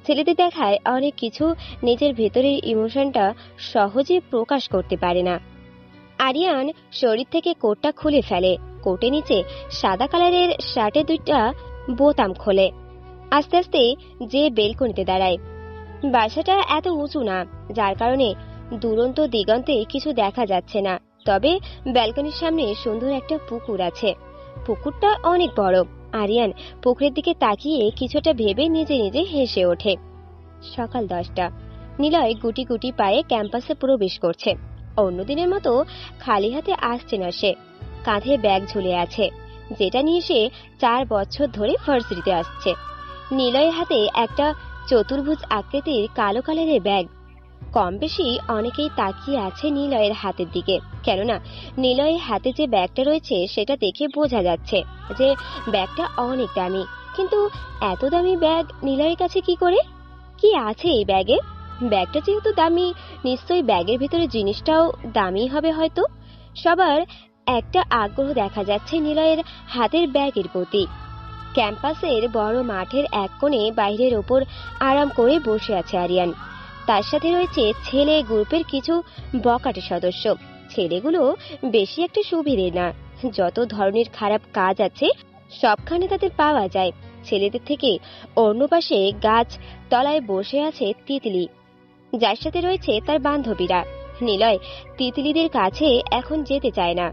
ছেলেদের দেখায় অনেক কিছু, নিজের ভেতরের ইমোশনটা সহজে প্রকাশ করতে পারে না। আরিয়ান শরীর থেকে কোটটা খুলে ফেলে, কোটের নিচে সাদা কালারের শার্টের দুইটা বোতাম খোলে। আস্তে আস্তে যে বেলকনিতে দাঁড়ায়। বাসাটা এত উঁচু না, যার কারণে দুরন্ত দিগন্তে কিছু দেখা যাচ্ছে না, তবে ব্যালকনির সামনে সুন্দর একটা পুকুর আছে। পুকুরটা অনেক বড়। আরিয়ান পুকুরের দিকে তাকিয়ে কিছুটা ভেবে নিজে নিজে হেসে ওঠে। সকাল 10টা। নিলয় গুটি গুটি পায়ে ক্যাম্পাসে প্রবেশ করছে। অন্যদিনের মতো খালি হাতে আসছে না সে, কাঁধে ব্যাগ ঝুলে আছে, যেটা নিয়ে সে 4 বছর ধরে ভার্সিটিতে আসছে। নিলয়ের হাতে একটা চতুর্ভুজ আকৃতির কালো কালারের ব্যাগ। কম বেশি অনেকেই তাকিয়ে আছে নিলয়ের হাতের দিকে, কেননা নিলয়ের হাতে যে ব্যাগটা রয়েছে সেটা দেখে বোঝা যাচ্ছে যে ব্যাগটা অনেক দামি। কিন্তু এত দামি ব্যাগ নিলয়ের কাছে কি করে? কি আছে এই ব্যাগে? ব্যাগটা যেহেতু দামি, নিশ্চয়ই ব্যাগের ভিতরে জিনিসটাও দামি হবে হয়তো। সবার একটা আগ্রহ দেখা যাচ্ছে নিলয়ের হাতের ব্যাগের প্রতি। ক্যাম্পাসের বড় মাঠের এক কোণে বাইরের ওপর আরাম করে বসে আছে আরিয়ান। তার সাথে রয়েছে ছেলে গ্রুপের কিছু বকাটে সদস্য। ছেলেগুলো বেশি একটা সুবিধে না, যত ধরনের খারাপ কাজ আছে সবখানে তাদের পাওয়া যায়। ছেলেদের থেকে অন্য পাশে গাছ তলায় বসে আছে তিতলি, যার সাথে রয়েছে তার বান্ধবীরা। নিলয় তিতলিদের কাছে এখন যেতে চায় না।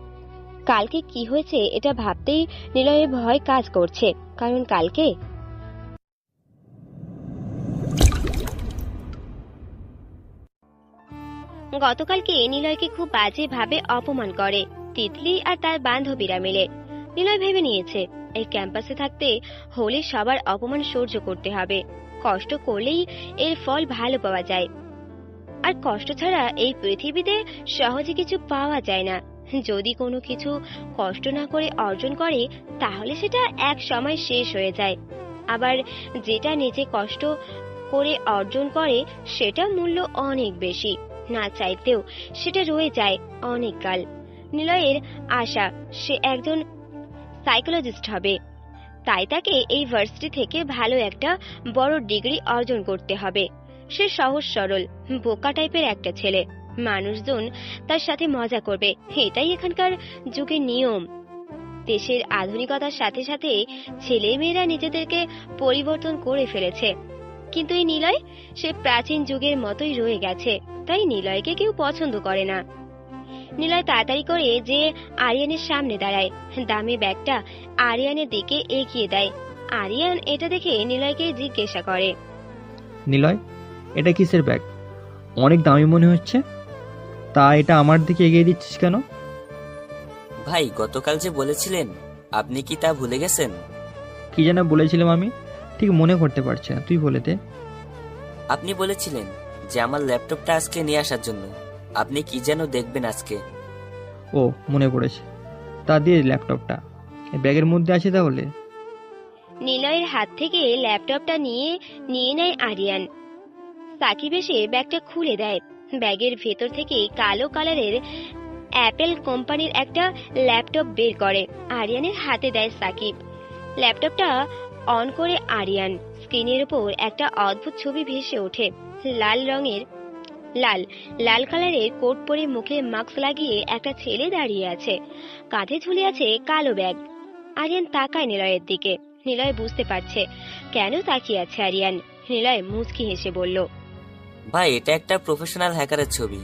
কালকে কি হয়েছে এটা ভাবতেই নিলয়ের ভয় কাজ করছে, কারণ কালকে গতকালকে নিলয়কে খুব বাজেভাবে অপমান করে তিতলি আর তার বান্ধবীরা মিলে। নিলয় ভেবে নিয়েছে এই ক্যাম্পাসে থাকতে হলে সবার অপমান সহ্য করতে হবে। কষ্ট করলেই এর ফল ভালো পাওয়া যায়, আর কষ্ট ছাড়া এই পৃথিবীতে সহজে কিছু পাওয়া যায় না। যদি কোনো কিছু কষ্ট না করে অর্জন করে তাহলে সেটা এক সময় শেষ হয়ে যায়, আবার যেটা নিজে কষ্ট করে অর্জন করে সেটা মূল্য অনেক বেশি, না চাইতেও সেটা রয়ে যায় অনেক কাল। নিলয়ের আশা সে একজন সাইকোলজিস্ট হবে, তাই তাকে এই ভার্সিটি থেকে ভালো একটা বড় ডিগ্রি অর্জন করতে হবে। সে সহজ সরল বোকা টাইপের একটা ছেলে, মানুষজন তার সাথে মজা করবে, এটাই এখানকার যুগের নিয়ম। দেশের আধুনিকতার সাথে সাথে ছেলে মেয়েরা নিজেদেরকে পরিবর্তন করে ফেলেছে, কিন্তু এই নিলয় সে প্রাচীন যুগের মতোই রয়ে গেছে, তাই নিলয়কে কেউ পছন্দ করে না। নিলয় তাড়াতাড়ি করে যে আরিয়ানের সামনে দাঁড়ায়, দামি ব্যাগটা আরিয়ানের দিকে এগিয়ে দেয়। আরিয়ান এটা দেখে নিলয়কে জিজ্ঞাসা করে, নিলয়, এটা কিসের ব্যাগ? অনেক দামি মনে হচ্ছে, তা এটা আমার দিকে এগিয়ে দিচ্ছিস কেন? ভাই, গতকাল যে বলেছিলেন, আপনি কি তা ভুলে গেছেন? কি যেন বলেছিলাম আমি? ঠিক মনে করতে পারছি না, তুই বলে দে। আপনি বলেছিলেন যে আমার ল্যাপটপটা আজকে নিয়ে আসার জন্য। আপনি কি যেন দেখবেন আজকে? ও মনে পড়েছে, তা দিয়ে ল্যাপটপটা এই ব্যাগের মধ্যে আছে তাহলে? নিলয়ের হাত থেকে ল্যাপটপটা নিয়ে নেয় আরিয়ান। সাকিব এসে ব্যাগটা খুলে দেয়। ব্যাগের ভেতর থেকে কালো কালারের অ্যাপেল কোম্পানির একটা ল্যাপটপ বের করে আরিয়ানের হাতে দেয় সাকিব। ল্যাপটপটা অন করে আরিয়ান। স্ক্রিনের উপর একটা অদ্ভুত ছবি ভেসে ওঠে। লাল কালারের কোট পরে মুখে মাস্ক লাগিয়ে একটা ছেলে দাঁড়িয়ে আছে, কাঁধে ঝুলে আছে কালো ব্যাগ। আরিয়ান তাকায় নিলয়ের দিকে। নিলয় বুঝতে পারছে কেন তাকিয়ে আছে আরিয়ান। নিলয় মুচকি হেসে বলল, ভাই, এটা একটা প্রফেশনাল হ্যাকারের ছবি।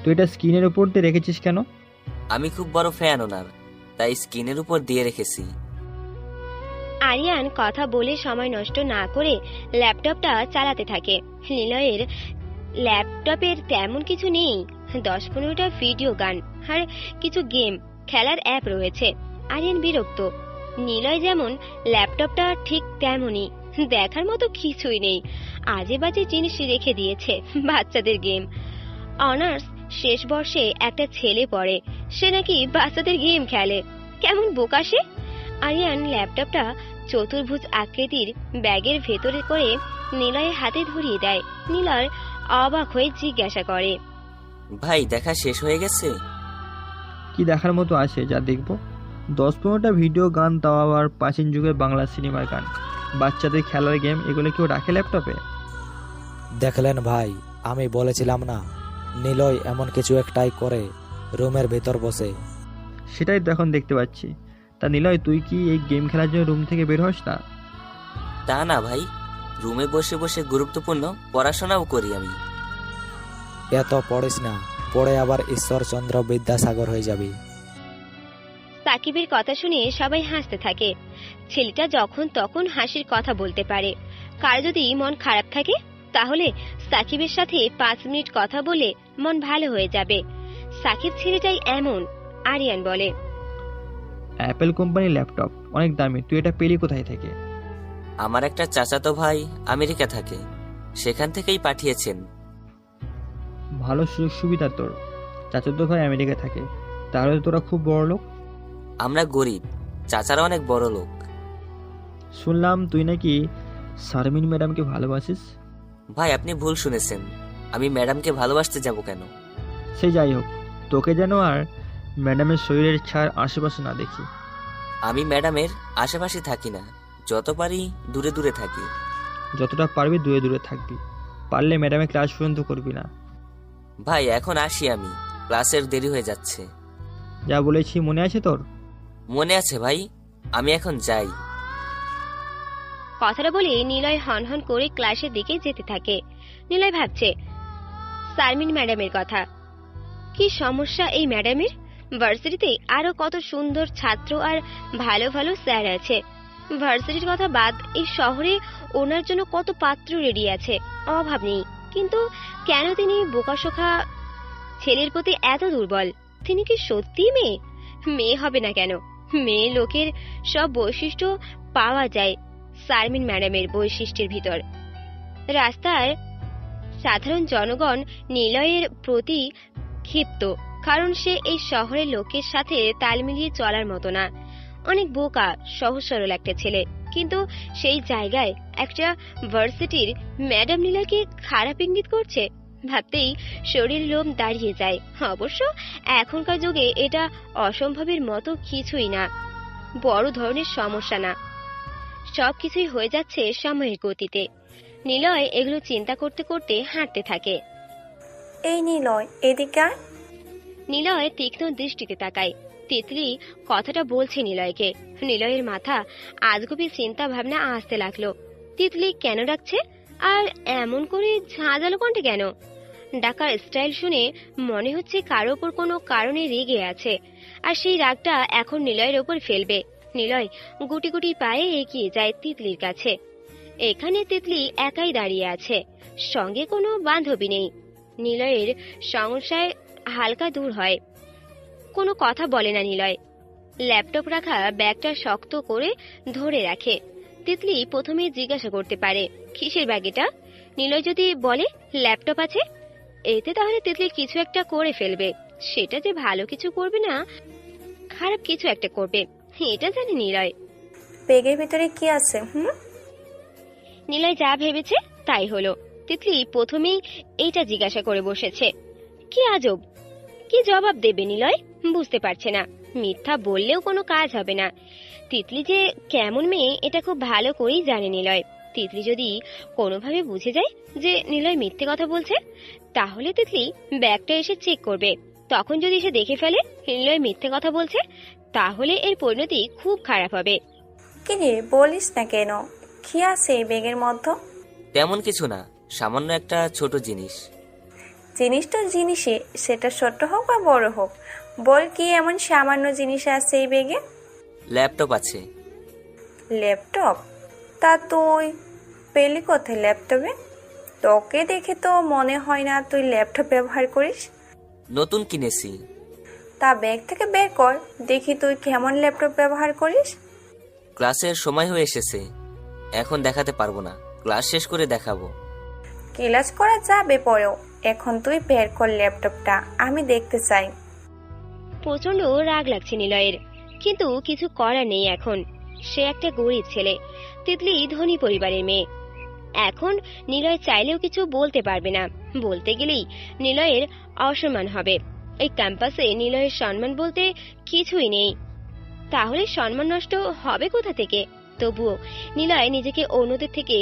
তুই এটা স্ক্রিনের উপর দিয়ে রেখেছিস কেন? আমি খুব বড় ফ্যান ওনার, তাই স্ক্রিনের উপর দিয়ে রেখেছি। আরিয়ান কথা বলে সময় নষ্ট না করে ল্যাপটপটা চালাতে থাকে। নিলয়ের ল্যাপটপের তেমন কিছু নেই, 10-15টা ভিডিও গান আর কিছু গেম খেলার অ্যাপ রয়েছে। আরিয়ান বিরক্ত। নিলয় যেমন, ল্যাপটপটা ঠিক তেমনই, দেখার মতো কিছুই নেই। আজে বাজে জিনিস রেখে দিয়েছে, বাচ্চাদের গেম। অনার্স শেষ বর্ষে একটা ছেলে পড়ে, সে নাকি বাচ্চাদের গেম খেলে। কেমন বোকা সে! আরিয়ান ল্যাপটপটা চতুর্ভুজ আকৃতির ব্যাগের ভেতরে করে নিলয়ের হাতে ধরিয়ে দেয়। নিলয় অবাক হয়ে জিজ্ঞাসা করে, ভাই, দেখা শেষ হয়ে গেছে? কি দেখার মতো আছে যা দেখবো? 10-15টা ভিডিও গান, তাও আবার প্রাচীন যুগের বাংলা সিনেমার গান, বাচ্চাদের খেলার গেম, এগুলো কেউ রাখে ল্যাপটপে? দেখলেন ভাই, আমি বলেছিলাম না, নিলয় এমন কিছু একটাই করে রুমের ভেতর বসে। সেটাই তো এখন দেখতে পাচ্ছি। তা নিলয়, তুই কি এই গেম খেলার জন্য রুম থেকে বের হস না? তা না ভাই, রুমে বসে বসে গুরুত্বপূর্ণ পড়াশোনাও করি আমি। এত পড়িস না, পড়ে আবার ঈশ্বরচন্দ্র বিদ্যাসাগর হয়ে যাবি। সাকিবের কথা শুনে সবাই হাসতে থাকে। ছেলেটা যখন তখন হাসির কথা বলতে পারে। কার যদি মন খারাপ থাকে তাহলে সাকিবের সাথে 5 মিনিট কথা বলে মন ভালো হয়ে যাবে। সাকিব ছেলেটাই এমন। আরিয়ান বলে, অ্যাপেল কোম্পানির ল্যাপটপ অনেক দামি, তুই এটা পেলি কোথায় থেকে? আমার একটা চাচাতো ভাই আমেরিকা থাকে, সেখান থেকেই পাঠিয়েছেন। ভালো সুযোগ সুবিধা তোর। চাচাতো ভাই আমেরিকা থাকে, তাহলে তো তোরা খুব বড় লোক। আমরা গরিব, চাচারা অনেক বড় লোক। শুনলাম তুই নাকি শারমিন ম্যাডামকে ভালোবাসিস। ভাই, আপনি ভুল শুনেছেন। আমি ম্যাডামকে ভালোবাসতে যাব কেন? সে যাই হোক, তোকে যেন আর ম্যাডামের শরীরের ছাড় আশেপাশে না দেখি। আমি ম্যাডামের আশেপাশে থাকি না, যত পারি দূরে দূরে থাকি। যতটা পারবি দূরে দূরে থাকবি, পারলে ম্যাডামের ক্লাস পর্যন্ত করবি না। ভাই, এখন আসি আমি, ক্লাসের দেরি হয়ে যাচ্ছে। যা বলেছি মনে আছে তোর? মনে আছে ভাই, আমি এখন যাই। কথাটা বলে নিলয় হনহন করে ক্লাসের দিকে যেতে থাকে। নিলয় ভাবছে শারমিন ম্যাডামের কথা। কি সমস্যা এই ম্যাডামের! ভার্সিটিতে আরো কত সুন্দর ছাত্র আর ভালো ভালো স্যার আছে। ভার্সিটির কথা বাদ, এই শহরে ওনার জন্য কত পাত্র রেডি আছে, অভাব নেই। কিন্তু কেন তিনি বোকাশোখা ছেলের প্রতি এত দুর্বল? তিনি কি সত্যি মেয়ে? মেয়ে হবে না কেন? মেয়ে লোকের সব বৈশিষ্ট্য পাওয়া যায় শারমিন ম্যাডামের বৈশিষ্ট্যের ভিতর। রাস্তার সাধারণ জনগণ নিলয়ের প্রতি ক্ষিপ্ত, কারণ সে এই শহরের লোকের সাথে তাল মিলিয়ে চলার মতো না। অনেক বোকা, সহজ সরল একটা ছেলে, কিন্তু সেই জায়গায় একটা ভার্সিটির ম্যাডাম নিলয়কে খারাপ ইঙ্গিত করছে। ভাবতেই শরীর লোম দাঁড়িয়ে যায়। অবশ্য এখনকার যুগে এটা অসম্ভবের মতো কিছুই না, বড় ধরনের সমস্যা না। সবকিছুই হয়ে যাচ্ছে সময়ের গতিতে। নিলয় এগুলো চিন্তা করতে করতে হাঁটতে থাকে। এই নিলয়, এদিকে আয়। নিলয় তীক্ষ্ণ দৃষ্টিতে তাকায়। তিতলি কথাটা বলছে নিলয়কে। নিলয়ের মাথা আজগুবি চিন্তা ভাবনা আসতে লাগলো। তিতলি কেন ডাকছে, আর এমন করে ঝাঁঝালো কণ্ঠে কেন? ডাকার স্টাইল শুনে মনে হচ্ছে কারো ওপর কোনো কারণে রেগে আছে, আর সেই রাগটা এখন নিলয়ের ওপর ফেলবে। নিলয় গুটি গুটি পায়ে এগিয়ে যায় তিতলির কাছে। এখানে তিতলি একাই দাঁড়িয়ে আছে, সঙ্গে কোনো বান্ধবী নেই। নিলয়ের সংশয় হালকা দূর হয়। কোনো কথা বলে না নিলয়। ল্যাপটপ রাখা ব্যাগটা শক্ত করে ধরে রাখে। তিতলি প্রথমে জিজ্ঞাসা করতে পারে কিসের ব্যাগ এটা। নিলয় যদি বলে ল্যাপটপ আছে, এতে তাহলে তিতলি কিছু একটা করে ফেলবে। সেটা যে ভালো কিছু করবে না, খারাপ কিছু একটা করবে, এটা জানে নিলয়। ব্যাগের ভিতরে কি আছে? নিলয় যা ভেবেছে তাই হলো। তিতলি প্রথমেই এইটা জিজ্ঞাসা করে বসেছে। কি আজব, কি জবাব দেবে নিলয় বুঝতে পারছে না। মিথ্যা বললেও কোনো কাজ হবে না। তিতলি যে কেমন মেয়ে এটা খুব ভালো করেই জানে নিলয়। তিতলি যদি কোনোভাবে বুঝে যায় যে নিলয় মিথ্যে কথা বলছে, তাহলে তিতলি ব্যাগটা এসে চেক করবে। তখন যদি সে দেখে ফেলে নিলয় মিথ্যে কথা বলছে, তাহলে এর পরিণতি খুব খারাপ হবে। কি রে, বলিস না কেন? কি আছে এই ব্যাগের মধ্যে? তেমন কিছু না, সামান্য একটা ছোট জিনিস। জিনিসটা জিনিসই, সেটা ছোট হোক বা বড় হোক। বল, কি এমন সামান্য জিনিস আছে এই ব্যাগে? ল্যাপটপ আছে। ল্যাপটপ? তা তুই পেলি কোথায় ল্যাপটপে? তোকে দেখে তো মনে হয় না তুই ল্যাপটপ ব্যবহার করিস। নতুন কিনেছি। তা ব্যাগ থেকে বের কর, দেখি তুই কেমন ল্যাপটপ ব্যবহার করিস। ক্লাসের সময় হয়ে এসেছে, এখন দেখাতে পারবো না, ক্লাস শেষ করে দেখাবো। ক্লাস করা যাবে পরেও, এখন তুই বের কর ল্যাপটপটা, আমি দেখতে চাই। প্রচন্ড রাগ লাগছে নিলয়ের, কিন্তু কিছু করার নেই। এখন সে একটা গরিব ছেলে, তিতলি ধনী পরিবারের মেয়ে। এখন নিলয় চাইলেও কিছু বলতে পারবে না। বলতে গেলেই নিলয়ের অসম্মান হবে। এই ক্যাম্পাসে নিলয়ের সম্মান বলতে কিছুই নেই, তাহলে সম্মান নষ্ট হবে কোথা থেকে? তবুও নিলয় নিজেকে অন্যদের থেকে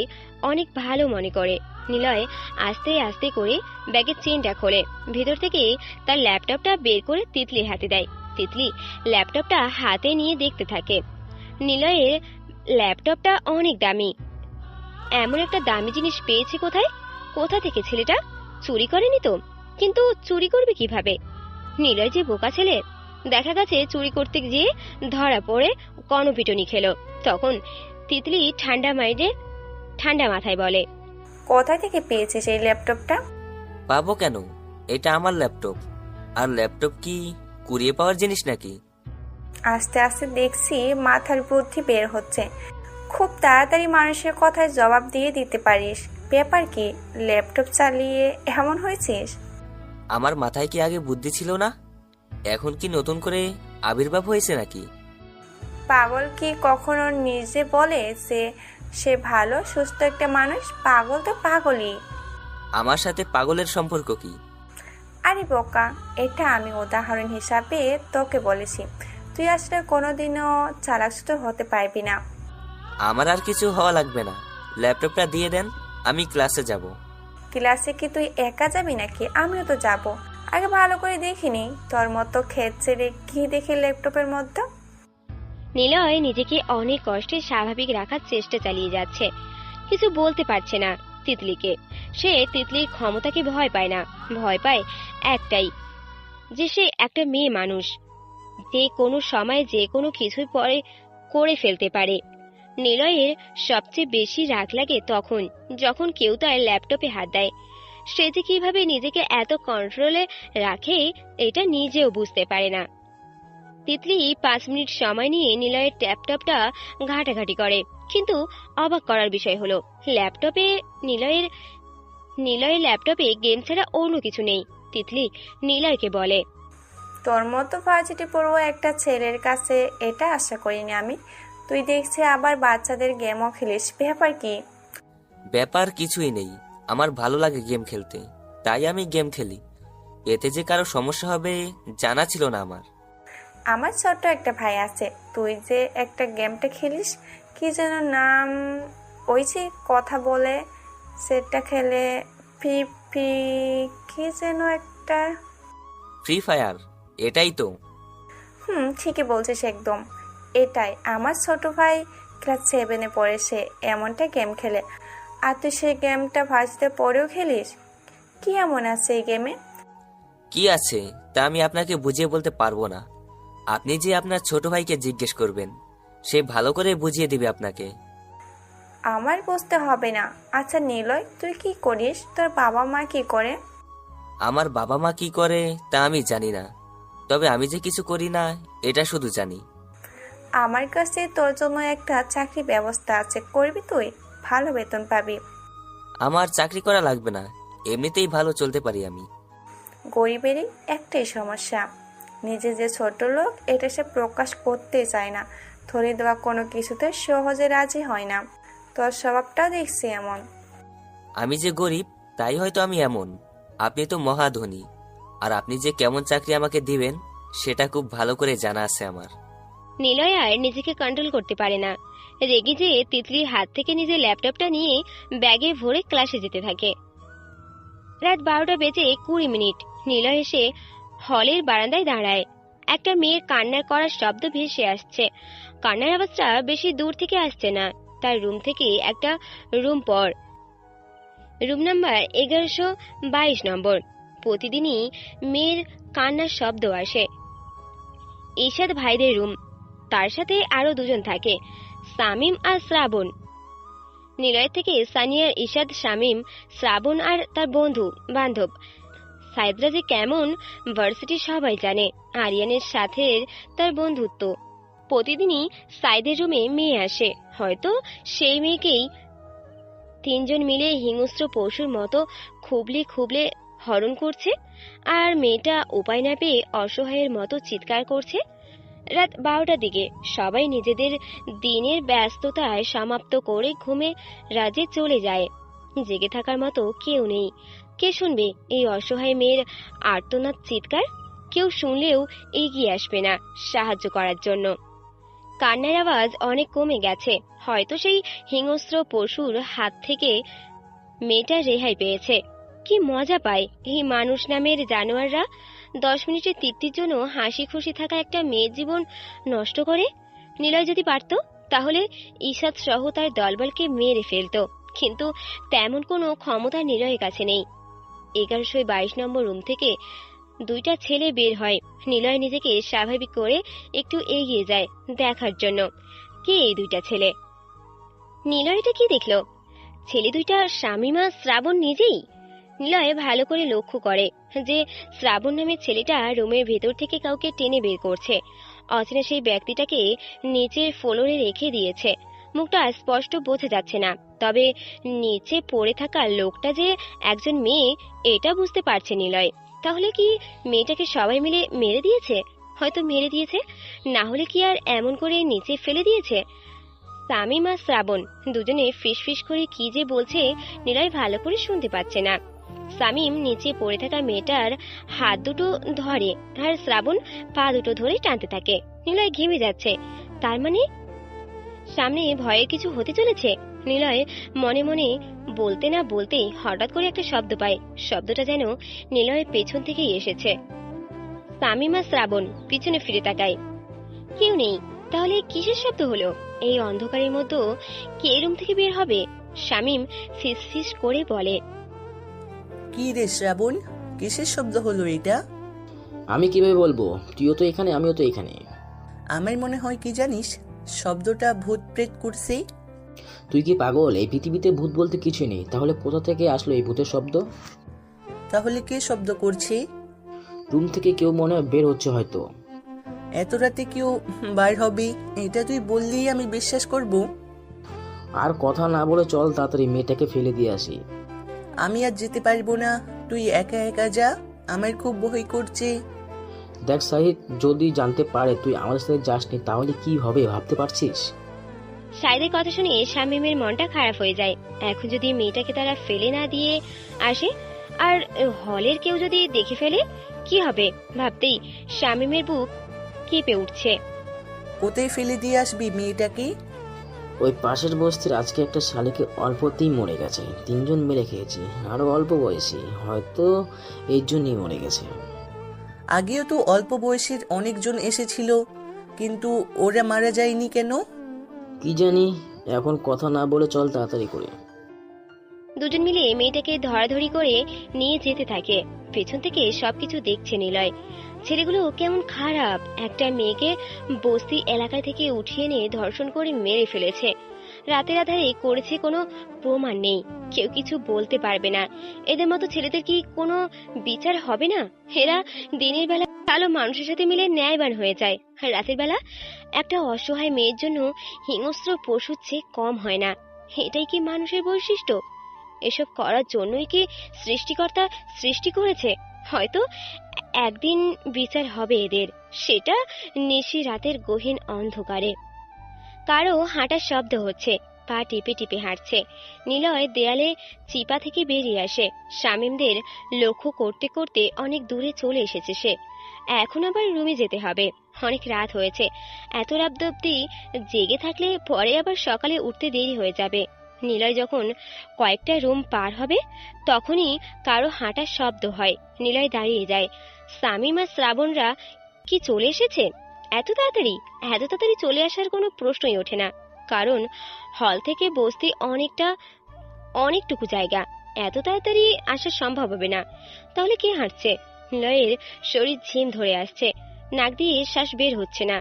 অনেক ভালো মনে করে। নিলয় আস্তে আস্তে করে ব্যাগের চেনটা খোলে, ভেতর থেকে তার ল্যাপটপটা বের করে তিতলির হাতে দেয়। তিতলি ল্যাপটপটা হাতে নিয়ে দেখতে থাকে। নিলয়ের ল্যাপটপটা অনেক দামি। এমন একটা দামি জিনিস পেয়েছে কোথায়? কোথা থেকে ছেলেটা? চুরি করেনি তো? কিন্তু চুরি করবে কিভাবে? নিলয় যে বোকা ছেলে, দেখা গেছে চুরি করতে গিয়ে ধরা পড়ে কর্ণপিটুনি খেলো। তখন তিতলি ঠান্ডা মাথায় বলে, কোথা থেকে পেয়েছিস এই ল্যাপটপটা? পাবো কেন, এটা আমার ল্যাপটপ। আর ল্যাপটপ কি কুড়িয়ে পাওয়ার জিনিস নাকি? আস্তে আস্তে দেখছি মাথার বুদ্ধি বের হচ্ছে। খুব তাড়াতাড়ি মানুষের কথায় জবাব দিয়ে দিতে পারিস। ব্যাপার কি, ল্যাপটপ চালিয়ে এমন হয়েছিস? আমার মাথায় কি আগে বুদ্ধি ছিল না? এখন কি নতুন করে আবির্ভাব হয়েছে নাকি? পাগল কি কখনো নিজে বলে যে সে ভালো সুস্থ একটা মানুষ? পাগল তো পাগলই। আমার সাথে পাগলের সম্পর্ক কি? আরে বোকা, এটা আমি উদাহরণ হিসাবে তোকে বলেছি। তুই আসলে কোনোদিনও চালাকচতুর হতে পারবি না। আমার আর কিছু হওয়া লাগবে না, ল্যাপটপটা দিয়ে দেন, আমি ক্লাসে যাব। ক্লাসে কি তুই একা যাবি নাকি? আমিও তো যাব। আগে ভালো করে দেখিনি, তোর মতো ক্ষেত ছেড়ে কি দেখি ল্যাপটপের মধ্যে। নিলয় নিজেকে অনেক কষ্টে স্বাভাবিক রাখার চেষ্টা চালিয়ে যাচ্ছে। কিছু বলতে পারছে না তিতলিকে। সে তিতলির ক্ষমতাকে ভয় পায় না, ভয় পায় একটাই, যে সে একটা মেয়ে মানুষ, যে কোনো সময় যে কোনো কিছুই পরে করে ফেলতে পারে। নিলয়ের সবচেয়ে বেশি রাগ লাগে তখন যখন কেউ তার ল্যাপটপে হাত দেয়। সে যে কিভাবে নিজেকে এত কন্ট্রোলে রাখে এটা নিজেও বুঝতে পারে না। তিতলি 5 মিনিট সময় নিয়ে নিলয়ের ল্যাপটপটা ঘাটাঘাটি করে, কিন্তু অবাক করার বিষয় হলো নিলয়ের ল্যাপটপে গেম ছাড়া অন্য কিছু নেই। তিতলি নিলয়কে বলে, তোর মতো ভার্সিটি পড়ুয়া একটা ছেলের কাছে এটা আশা করিনি আমি। তুই দেখছি আবার বাচ্চাদের গেমও খেলিস, ব্যাপার কি? ব্যাপার কিছুই নেই, আমার ভালো লাগে গেম খেলতে, তাই আমি গেম খেলি। এতে যে কারো সমস্যা হবে জানা ছিল না আমার। আমার ছোট্ট একটা ভাই আছে, তুই যে একটা গেমটা খেলিস, কি যেন নাম, ওই যে কথা বলে সেটা খেলে, ফি ফি কি যেন একটা। ফ্রি ফায়ার, এটাই তো? ঠিকই বলছিস একদম, এটাই। আমার ছোট ভাই ক্লাস 7-এ পড়ে, সে এমনটা গেম খেলে। আর তুই সেই গেমটা ভার্সিটিতে পড়েও খেলিস? কি এমন আছে এই গেমে? কি আছে তা আমি আপনাকে বুঝিয়ে বলতে পারবো না। আপনি যে আপনার ছোট ভাইকে জিজ্ঞেস করবেন, সে ভালো করে বুঝিয়ে দিবে আপনাকে। আমার বুঝতে হবে না। আচ্ছা নিলয়, তুই কি করিস? তোর বাবা মা কি করে? আমার বাবা মা কি করে তা আমি জানি না, তবে আমি যে কিছু করি না এটা শুধু জানি। আমার কাছে তোর জন্য একটা চাকরি ব্যবস্থা আছে, করবি তুই? ভালো বেতন পাবি। আমার চাকরি করা লাগবে না, এমনিতেই ভালো চলতে পারি আমি। গরিবেরই একটাই সমস্যা, নিজে যে ছোট লোক এটা সে প্রকাশ করতে চায় না। ধরে দেওয়া কোনো কিছুতে সহজে রাজি হয় না। তোর স্বভাবটা দেখছি এমন। আমি যে গরিব তাই হয়তো আমি এমন, আপনি তো মহাধনী, আর আপনি যে কেমন চাকরি আমাকে দিবেন সেটা খুব ভালো করে জানা আছে আমার। নিলয় আর নিজেকে কন্ট্রোল করতে পারে না, রেগে যেয়ে তিতলির হাত থেকে নিজের ল্যাপটপটা নিয়ে ব্যাগে ভরে ক্লাসে যেতে থাকে। রাত 12:20 নিলয় এসে হলের বারান্দায় দাঁড়ায়। একটা মেয়ের কান্নার করার শব্দ ভেসে আসছে। কান্নার আওয়াজটা বেশি দূর থেকে আসছে না, তার রুম থেকে একটা রুম পর। রুম নাম্বার 1122 নম্বর। প্রতিদিনই মেয়ের কান্নার শব্দ আসে। ঈশাদ ভাইদের রুম, তার সাথে আরো দুজন থাকে, শামীম আর শ্রাবণ। নিলয় থেকে সানিয়া, ঈশাদ, শামীম, শ্রাবণ আর তার বন্ধু বান্ধব। সাইদরা যে কেমন ভার্সিটি সবাই জানে। আরিয়ানের সাথে তার বন্ধুত্ব। প্রতিদিনই সাইদের রুমে মেয়ে আসে, হয়তো সেই মেয়েকেই তিনজন মিলে হিংস্র পশুর মতো খুবলে খুবলে হরণ করছে, আর মেয়েটা উপায় না পেয়ে অসহায়ের মতো চিৎকার করছে। রাত 12টার দিকে সবাই নিজেদের দিনের ব্যস্ততায় সমাপ্ত করে ঘুমে রাজে চলে যায়। জেগে থাকার মতো কেউ নেই। কে শুনবে এই অসহায় মেয়ের আর্তনাদ চিৎকার? কেউ শুনলেও এগিয়ে আসবে না সাহায্য করার জন্য। কান্নার আওয়াজ অনেক কমে গেছে, হয়তো সেই হিংস্র পশুর হাত থেকে মেয়েটা রেহাই পেয়েছে। কি মজা পায় এই মানুষ নামের জানোয়াররা। 10 মিনিটের তৃপ্তির জন্য হাসি খুশি থাকা একটা মেয়ের জীবন নষ্ট করে। নিলয় যদি পারত তাহলে ঈশাদ সহ তার দলবলকে মেরে ফেলত, কিন্তু তেমন কোনো ক্ষমতা নিলয়ের কাছে নেই। 1122 নম্বর রুম থেকে দুইটা ছেলে বের হয়। নিলয় নিজেকে স্বাভাবিক করে একটু এগিয়ে যায় দেখার জন্য কে এই দুইটা ছেলে। নিলয় এটা কি দেখল? ছেলে দুইটা শামীমা, শ্রাবণ নিজেই। নিলয় ভালো করে লক্ষ্য করে যে শ্রাবণ নামের ছেলেটা রুমের ভেতর থেকে কাউকে টেনে বের করছে। অচেনা সেই ব্যক্তিটাকে নিচের ফ্লোরে রেখে দিয়েছে। মুখটা স্পষ্ট বোঝা যাচ্ছে না, তবে নিচে পড়ে থাকা লোকটা যে একজন মেয়ে এটা বুঝতে পারছে নিলয়। তাহলে কি মেয়েটাকে সবাই মিলে মেরে দিয়েছে? হয়তো মেরে দিয়েছে, না হলে কি আর এমন করে নিচে ফেলে দিয়েছে? শামীম আর শ্রাবণ দুজনে ফিসফিস করে কি যে বলছে নিলয় ভালো করে শুনতে পাচ্ছে না। শামীম নিচে পড়ে থাকা মেয়েটার হাত দুটো ধরে আর শ্রাবণ পা দুটো ধরে টানতে থাকে। নিলয় ঘেমে যাচ্ছে। তার মানে সামনে ভয়ের কিছু হতে চলেছে। নিলয় মনে মনে বলতে না বলতেই হঠাৎ করে একটা শব্দ পায়। শব্দটা যেন নিলয়ের পেছন থেকেই এসেছে। শামীম আর শ্রাবণ পিছনে ফিরে তাকায়, কেউ নেই। তাহলে কিসের শব্দ হলো? এই অন্ধকারের মধ্যে কে রুম থেকে বের হবে? শামীম ফিসফিস করে বলে, কি রে শ্রাবণ, কিসের শব্দ হলো এটা? আমি কিভাবে বলবো? তুইও তো এখানে, আমিও তো এখানে। আমার মনে হয় কি জানিস, শব্দটা ভূত প্রেত করছে। তুই কি পাগল? এই পৃথিবীতে ভূত বলতে কিছুই নেই, তাহলে কোথা থেকে আসলো এই ভূতের শব্দ? তাহলে কে শব্দ করছে? রুম থেকে কেউ মনে হয় বের হচ্ছে হয়তো। এত রাতে কেউ বাইর হবে এটা তুই বললেই আমি বিশ্বাস করব। আর কথা না বলে চল তাড়াতাড়ি মেয়েটাকে ফেলে দিয়ে আসি। আমি আর যেতে পারবো না, তুই একা একা যা, আমার খুব ভয় করছে। দেখ সাহিদ, যদি জানতে পারে তুই আমাদের সাথে যাসনি তাহলে কি হবে ভাবতে পারছিস? সাইদের কথা শুনে শামীমের মনটা খারাপ হয়ে যায়। এখন যদি মেয়েটাকে তারা ফেলে না দিয়ে আসে আর হলের কেউ যদি দেখে ফেলে কি হবে ভাবতেই শামীমের বুক কেঁপে উঠছে। কোথায় ফেলে দিয়ে আসবি মেয়েটাকে? ওই পাশের বস্তির আজকে একটা শালিকে অল্পতেই মরে গেছে, 3 জন মেরে খেয়েছি, আরো অল্প বয়সী, হয়তো এই জন্যই মরে গেছে। আগেও তো অল্প বয়সের অনেকজন এসেছিল, কিন্তু ওরা মারা যায়নি কেন? কি জানি, এখন কথা না বলে চল তাড়াতাড়ি করে। দুজন মিলে মেয়েটাকে ধরাধরি করে নিয়ে যেতে থাকে। পেছন থেকে সবকিছু দেখছে নিলয়। ছেলেগুলো কেমন খারাপ, একটা মেয়েকে বস্তি এলাকা থেকে উঠিয়ে নিয়ে ধর্ষণ করে মেরে ফেলেছে। রাতের আধারে করেছে কোনো প্রমাণ নেই, কেউ কিছু বলতে পারবে না। এদের মতো ছেলেদের কি কোনো বিচার হবে না? এরা দিনের বেলা ভালো মানুষের সাথে মিলে ন্যায়বান হয়ে যায়, আর রাতের বেলা একটা অসহায় মেয়ের জন্য হিংস্র পশুর চেয়ে কম হয় না। এটাই কি মানুষের বৈশিষ্ট্য? এসব করার জন্যই কি সৃষ্টিকর্তা সৃষ্টি করেছে? হয়তো একদিন বিচার হবে এদের, সেটা নিশি রাতের গহীন অন্ধকারে। কারো হাঁটার শব্দ হচ্ছে, পা টিপে টিপে হাঁটছে। নিলয় দেয়ালে চিপা থেকে বেরিয়ে আসে। শামীমদের লক্ষ্য করতে করতে অনেক দূরে চলে এসেছে সে। এখন আবার রুমে যেতে হবে, অনেক রাত হয়েছে। এত রাত অব্দি জেগে থাকলে পরে আবার সকালে উঠতে দেরি হয়ে যাবে। নিলয় যখন কয়েকটা রুম পার হবে তখনই কারো হাঁটার শব্দ হয়। নিলয় দাঁড়িয়ে যায়। শামীম আর শ্রাবণরা কি চলে এসেছে? এত তাড়াতাড়ি চলে আসার কোনো প্রশ্নই ওঠে না, কারণ হল থেকে বসতে অনেকটুকু জায়গা, এত তাড়াতাড়ি আসা সম্ভব হবে না। তাহলে কে হাঁটছে? নিলয়ের শরীর ঝিম ধরে আসছে, নাক দিয়ে শ্বাস বের হচ্ছে না,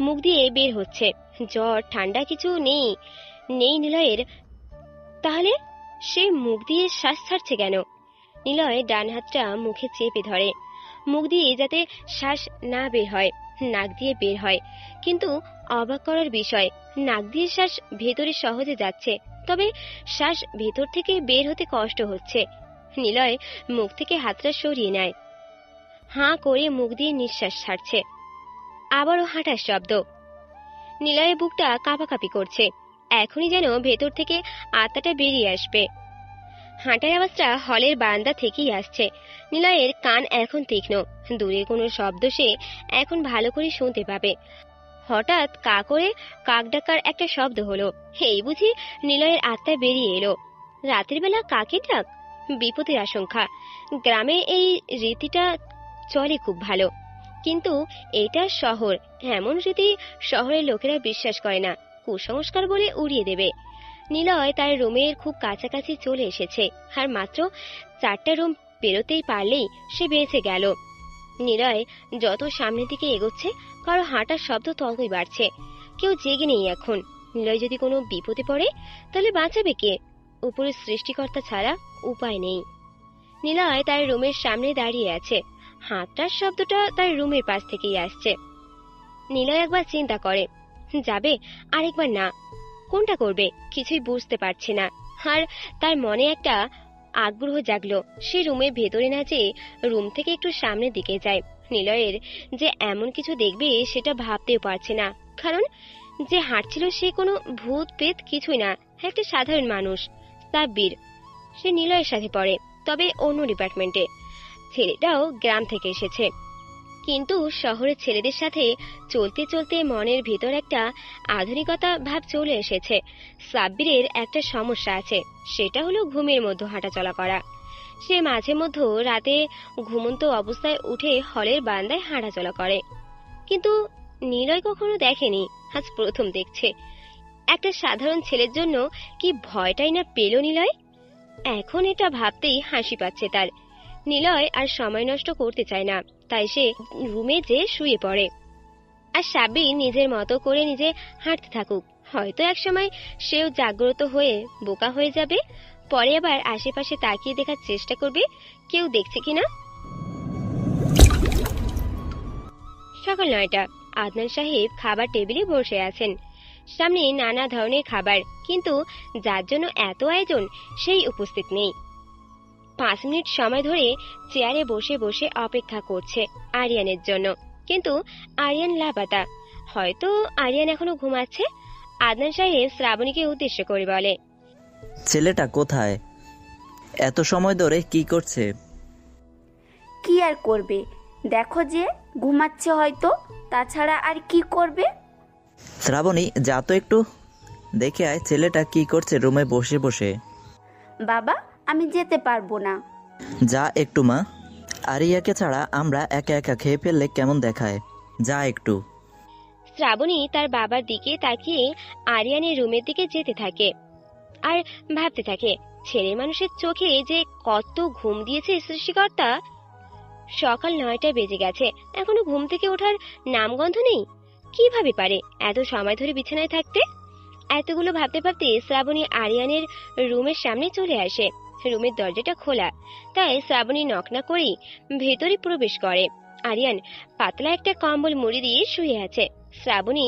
মুখ দিয়ে বের হচ্ছে। জ্বর ঠান্ডা কিছু নেই নিলয়ের, তাহলে সে মুখ দিয়ে শ্বাস ছাড়ছে কেন? নিলয় ডান হাতটা মুখে চেপে ধরে, মুখ দিয়ে যাতে শ্বাস না বের হয়, নাক দিয়ে বের হয়। কিন্তু অবাক করার বিষয়, নাক দিয়ে শ্বাস ভেতরে সহজে যাচ্ছে, তবে শ্বাস ভেতর থেকে বের হতে কষ্ট হচ্ছে। নিলয় মুখ থেকে হাতটা সরিয়ে নেয়, হাঁ করে মুখ দিয়ে নিঃশ্বাস ছাড়ছে। আবারও হাঁটার শব্দ। নিলয়ের বুকটা কাঁপাকাঁপি করছে, এখনই যেন ভেতর থেকে আত্মাটা বেরিয়ে আসবে। হাঁটার আওয়াজটা হলের বারান্দা থেকেই আসছে। নিলয়ের কান এখন তীক্ষ্ণ, দূরে কোনো শব্দ সে এখন ভালো করে শুনতে পাবে। হঠাৎ কা করে কাক ডাকার একটা শব্দ হলো। এই বুঝি নিলয়ের আত্মা বেরিয়ে এলো। রাতের বেলা কাকের ডাক, বিপদের আশঙ্কা। গ্রামে এই রীতিটা চলে খুব ভালো, কিন্তু এটা শহর, এমন রীতি শহরের লোকেরা বিশ্বাস করে না, কুসংস্কার বলে উড়িয়ে দেবে। নিলয় তার রুমের খুব কাছাকাছি চলে এসেছে, আর মাত্র 4টা রুম পেরোতেই পারলেই সে বেঁচে গেল। নিলয় যত সামনের দিকে এগোচ্ছে কারো হাঁটার শব্দ ততই বাড়ছে। কেউ জেগে নেই এখন। নিলয় যদি কোনো বিপদে পড়ে তাহলে বাঁচাবে কে? উপরের সৃষ্টিকর্তা ছাড়া উপায় নেই। নিলয় তার রুমের সামনে দাঁড়িয়ে আছে, হাঁটার শব্দটা তার রুমের পাশ থেকেই আসছে। নিলয় একবার চিন্তা করে যাবে, আরেকবার না, কোনটা করবে কিছুই বুঝতে পারছে না। আর তার মনে একটা আগ্রহ জাগলো, সে রুমের ভেতরে না যেয়ে রুম থেকে একটু সামনের দিকে যায়। নিলয়ের যে এমন কিছু দেখবে সেটা ভাবতেও পারছে না, কারণ যে হাঁটছিল সে কোনো ভূত পেত কিছুই না, একটা সাধারণ মানুষ। সাব্বির, সে নিলয়ের সাথে পড়ে, তবে অন্য ডিপার্টমেন্টে। ছেলেটাও গ্রাম থেকে এসেছে, কিন্তু শহরের ছেলেদের সাথে চলতে চলতে মনের ভিতর একটা আধুনিকতা ভাব চলে এসেছে। সাব্বিরের একটা সমস্যা আছে, সেটা হলো ঘুমের মধ্যে হাঁটাচলা করা। সে মাঝে মধ্যে রাতে ঘুমন্ত অবস্থায় উঠে হলের বারান্দায় হাঁটাচলা করে, কিন্তু নিলয় কখনো দেখেনি, আজ প্রথম দেখছে। একটা সাধারণ ছেলের জন্য কি ভয়টাই না পেল নিলয়। এখন এটা ভাবতেই হাসি পাচ্ছে তার। নিলয় আর সময় নষ্ট করতে চায় না, তাই সে রুমে যে শুয়ে পড়ে। আর সাব্বির নিজের মতো করে নিজে হাঁটতে থাকুক, হয়তো একসময় সেও জাগ্রত হয়ে বোকা হয়ে যাবে। পরে আবার আশেপাশে তাকিয়ে দেখার চেষ্টা করবে কেউ দেখছে কিনা। সকাল 9টা। আদনান সাহেব খাবার টেবিলে বসে আছেন, সামনে নানা ধরনের খাবার, কিন্তু যার জন্য এত আয়োজন সেই উপস্থিত নেই। 5 মিনিট সময় ধরে চেয়ারে বসে বসে অপেক্ষা করছে আরিয়ানের জন্য, কিন্তু আরিয়ান লাপাত্তা। হয়তো আরিয়ান এখনো ঘুমাচ্ছে। আদনান সাহেব শ্রাবণীকে উদ্দেশ্য করে বলে, ছেলেটা কোথায়? এত সময় ধরে কি করছে? কি আর করবে, দেখো যে ঘুমাচ্ছে হয়তো, তাছাড়া আর কি করবে। শ্রাবণী, যা তো একটু দেখে আয় ছেলেটা কি করছে রুমে বসে বসে। বাবা, আমি যেতে পারবো না। যা একটু মা, আরিয়াকে ছাড়া আমরা একা একা খেয়ে ফেললে কেমন দেখায়, যা একটু। শ্রাবণী তার বাবার দিকে তাকিয়ে আরিয়ানের রুমের দিকে যেতে থাকে আর ভাবতে থাকে, ছেলে মানুষের চোখে যে কত ঘুম দিয়েছে সৃষ্টিকর্তা। সকাল 9টা বেজে গেছে, এখনো ঘুম থেকে ওঠার নামগন্ধ নেই। কিভাবে পারে এত সময় ধরে বিছানায় থাকতে? এতগুলো ভাবতে ভাবতে শ্রাবণী আরিয়ানের রুমের সামনে চলে আসে। রুমের দরজাটা খোলা, তাই শ্রাবণী নক না করেই ভেতরে প্রবেশ করে। আরিয়ান পাতলা একটা কম্বল মুড়ি দিয়ে শুয়ে আছে। শ্রাবণী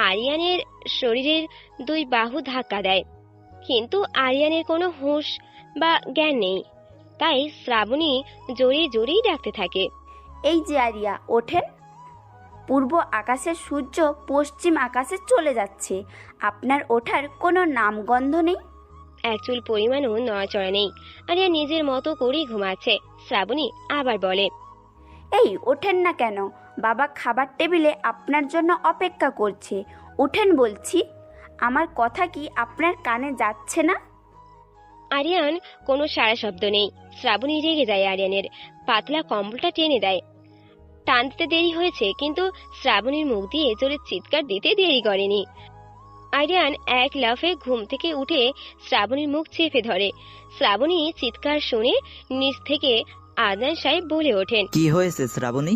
আরিয়ানের শরীরের 2 বাহু ধাক্কা দেয়, কিন্তু আরিয়ানের কোনো হুঁশ বা জ্ঞান নেই। তাই শ্রাবণী জোরে জোরেই ডাকতে থাকে, এই যে আরিয়া, ওঠেন। পূর্ব আকাশের সূর্য পশ্চিম আকাশে চলে যাচ্ছে, আপনার ওঠার কোনো নামগন্ধ নেই। এক চুল পরিমাণও নড়াচড়া নেই। আরিয়া নিজের মতো করেই ঘুমাচ্ছে। শ্রাবণী আবার বলে, এই ওঠেন না কেন? বাবা খাবার টেবিলে আপনার জন্য অপেক্ষা করছে, ওঠেন বলছি। আমার কথা কি আপনার কানে যাচ্ছে না? আরিয়ান কোনো সারা শব্দ নেই। শ্রাবণী রেগে যায় আরিয়ানের পাতলা কম্বলটা টেনে দেয়। টানতে দেরি হয়েছে, কিন্তু শ্রাবণীর মুখ দিয়ে জোরে চিৎকার দিতে দেরি করেনি। আরিয়ান এক লাফে ঘুম থেকে উঠে শ্রাবণীর মুখ চেপে ধরে। শ্রাবণী চিৎকার শুনে নিচ থেকে আদনান সাহেব বলে ওঠেন, কি হয়েছে শ্রাবণী?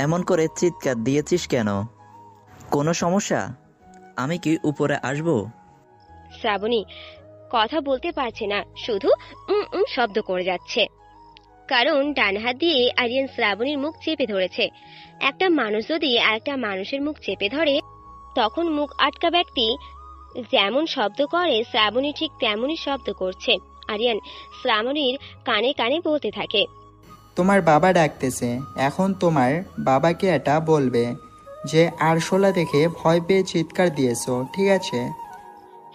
এমন করে চিৎকার দিয়েছিস কেন? কোনো সমস্যা? আমি কি উপরে আসবো? শ্রাবণী কথা বলতে পারছে না, শুধু শব্দ করে যাচ্ছে। কারণ ডান হাত দিয়ে আরিয়ান শ্রাবণীর মুখ চেপে ধরেছে। একটা মানুষ যদি আরেকটা মানুষের মুখ চেপে ধরে, তখন মুখ আটকা ব্যক্তি যেমন শব্দ করে শ্রাবণী ঠিক তেমনই শব্দ করছে। আরিয়ান শ্রাবণীর কানে কানে বলতে থাকে, তোমার বাবা ডাকতেছে, এখন তোমার বাবাকে এটা বলবে যে আরশোলা দেখে ভয় পেয়ে চিৎকার দিয়েছো, ঠিক আছে?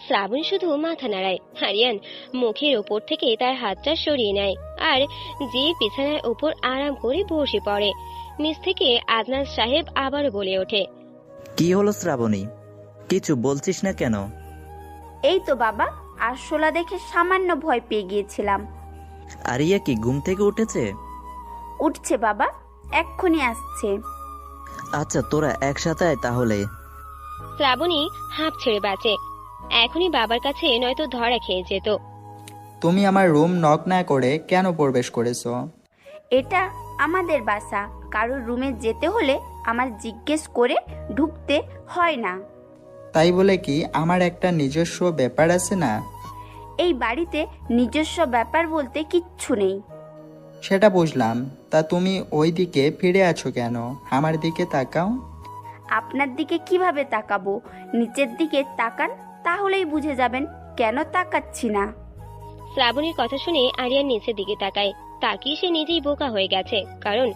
শ্রাবণী শুধু মাথা নাড়ায়। আরিয়ান মুখের ওপর থেকে তার হাতটা সরিয়ে নেয় আর যে বিছানার উপর আরাম করে বসে পড়ে। নিচ থেকে আদনান সাহেব আবারও বলে ওঠে, কি হলো শ্রাবণী? কিছু বলছিস না কেন? এই তো বাবা, আরশোলা দেখে সামান্য ভয় পেয়ে গিয়েছিলাম। আরিয়া কি ঘুম থেকে উঠেছে? উঠছে বাবা, এক্ষুনি আসছে। আচ্ছা, তোরা একসাথে আয় তাহলে। শ্রাবণী হাঁপ ছেড়ে বাঁচে। এখনই বাবার কাছে নয়তো ধরা খেয়ে যেত। তুমি আমার রুম নক না করে কেন প্রবেশ করেছো? এটা আমাদের বাসা, কারোর রুমে যেতে হলে আমার জিজ্ঞেস করে ঢুকতে হয় না। তাই বলে কি আমার একটা নিজস্ব ব্যাপার আছে না? এই বাড়িতে নিজস্ব ব্যাপার বলতে কিচ্ছু নেই। সেটা বুঝলাম, তা তুমি ওই দিকে ফিরে আছো কেন? আমার দিকে তাকাও। আপনার দিকে কিভাবে তাকাবো? নিচের দিকে তাকান, তাহলেই বুঝে যাবেন কেন তাকাচ্ছি না। শ্রাবণীর কথা শুনে আরিয়ান নিচের দিকে তাকায়। তাকিয়ে সে নিজেই বোকা হয়ে গেছে, কারণ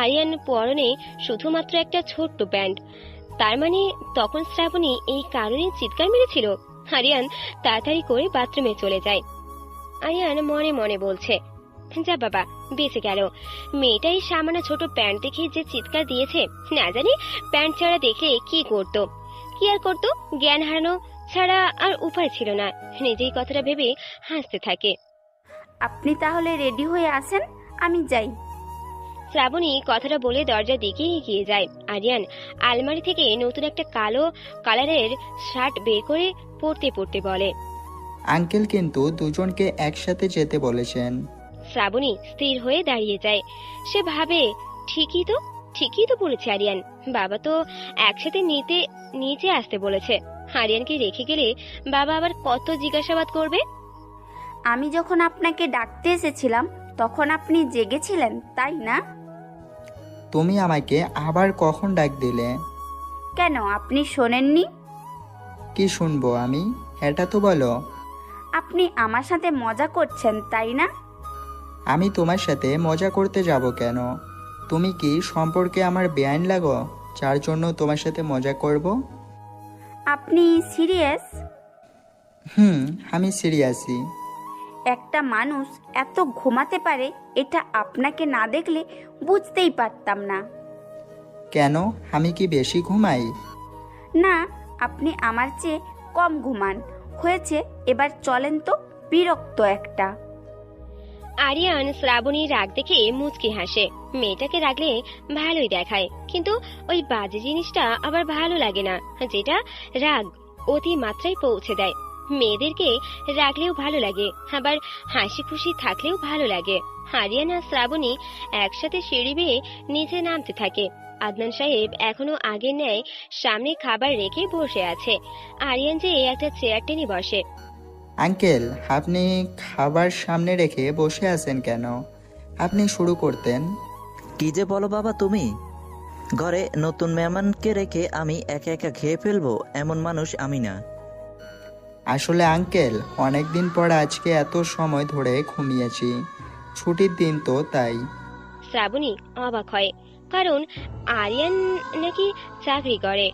আরিয়ান পরনে শুধুমাত্র একটা ছোট্ট প্যান্ট। তার মানে তখন শ্রাবণী এই কারণে চিৎকার মেরেছিল। আরিয়ান তাড়াতাড়ি করে বাথরুমে চলে যায়। আরিয়ান মনে মনে বলছে, যা বাবা, বেঁচে গেল। মেয়েটা এই সামান্য ছোট প্যান্ট দেখে যে চিৎকার দিয়েছে, না জানি প্যান্ট ছাড়া দেখলে কি করতো, কি আর করতো। জ্ঞান হারানো ছাড়া আর উপায় ছিল না। নিজেই কথাটা ভেবে হাসতে থাকে। আপনি তাহলে রেডি হয়ে আসেন, আমি যাই। শ্রাবণী কথাটা বলে দরজার দিকে এগিয়ে যায়। আরিয়ান আলমারি থেকে নতুন একটা কালো কালারের শার্ট বের করে পরতে পরতে বলে, আঙ্কেল কিন্তু দুজনকে একসাথে যেতে বলেছেন। শ্রাবণী স্থির হয়ে দাঁড়িয়ে যায়। সে ভাবে, ঠিকই তো বলেছে আরিয়ান। বাবা তো একসাথে নিচে আসতে বলেছে। আরিয়ানকে রেখে গেলে বাবা আবার কত জিজ্ঞাসাবাদ করবে। আমি যখন আপনাকে ডাকতে এসেছিলাম তখন আপনি জেগেছিলেন, তাই না? তুমি আমাকে আবার কখন ডাক দিলে? কেন, আপনি শোনেননি? কি শুনবো আমি, এটা তো বলো। আপনি আমার সাথে মজা করছেন, তাই না? আমি তোমার সাথে মজা করতে যাব কেন? তুমি কি সম্পর্কে আমার বেআইন লাগো, যার জন্য তোমার সাথে মজা করব? আপনি সিরিয়াস? আমি সিরিয়াসই। একটা মানুষ এত ঘুমাতে পারে, এটা আপনাকে না দেখলে বুঝতেই পারতাম না। কেন, আমি কি বেশি ঘুমাই? না, আপনি আমার চেয়ে কম ঘুমান। হয়েছে, এবার চলেন তো, বিরক্ত একটা। আরিয়ান শ্রাবণীর রাগ দেখে মুচকি হাসে। মেয়েটাকে রাগলে ভালোই দেখায়, কিন্তু ওই বাজে জিনিসটা আবার ভালো লাগে না, যেটা রাগ অতি মাত্রায় পৌঁছে দেয়। মেয়েদেরকে রাগলেও ভালো লাগে, আবার হাসি খুশি থাকলেও ভালো লাগে। আরিয়ান আর শ্রাবণী একসাথে সিঁড়ি বেয়ে নিচে নামতে থাকে। আদনান সাহেব এখনো আগের ন্যায় সামনে খাবার রেখে বসে আছে। আরিয়ান যে একটা চেয়ার টেনে বসে। আঙ্কেল, আপনি খাবার সামনে রেখে বসে আছেন কেন? আপনি শুরু করতেন। কি যে বলো বাবা তুমি? ঘরে নতুন মেহমানকে রেখে আমি একা একা খেয়ে ফেলবো এমন মানুষ আমি না। আসলে আঙ্কেল, অনেকদিন পর আজকে এত সময় ধরে ঘুমিয়েছি। ছুটির দিন তো তাই। শ্রাবণী অবাক হয়, কারণ আরিয়ান নাকি চাকরি করে।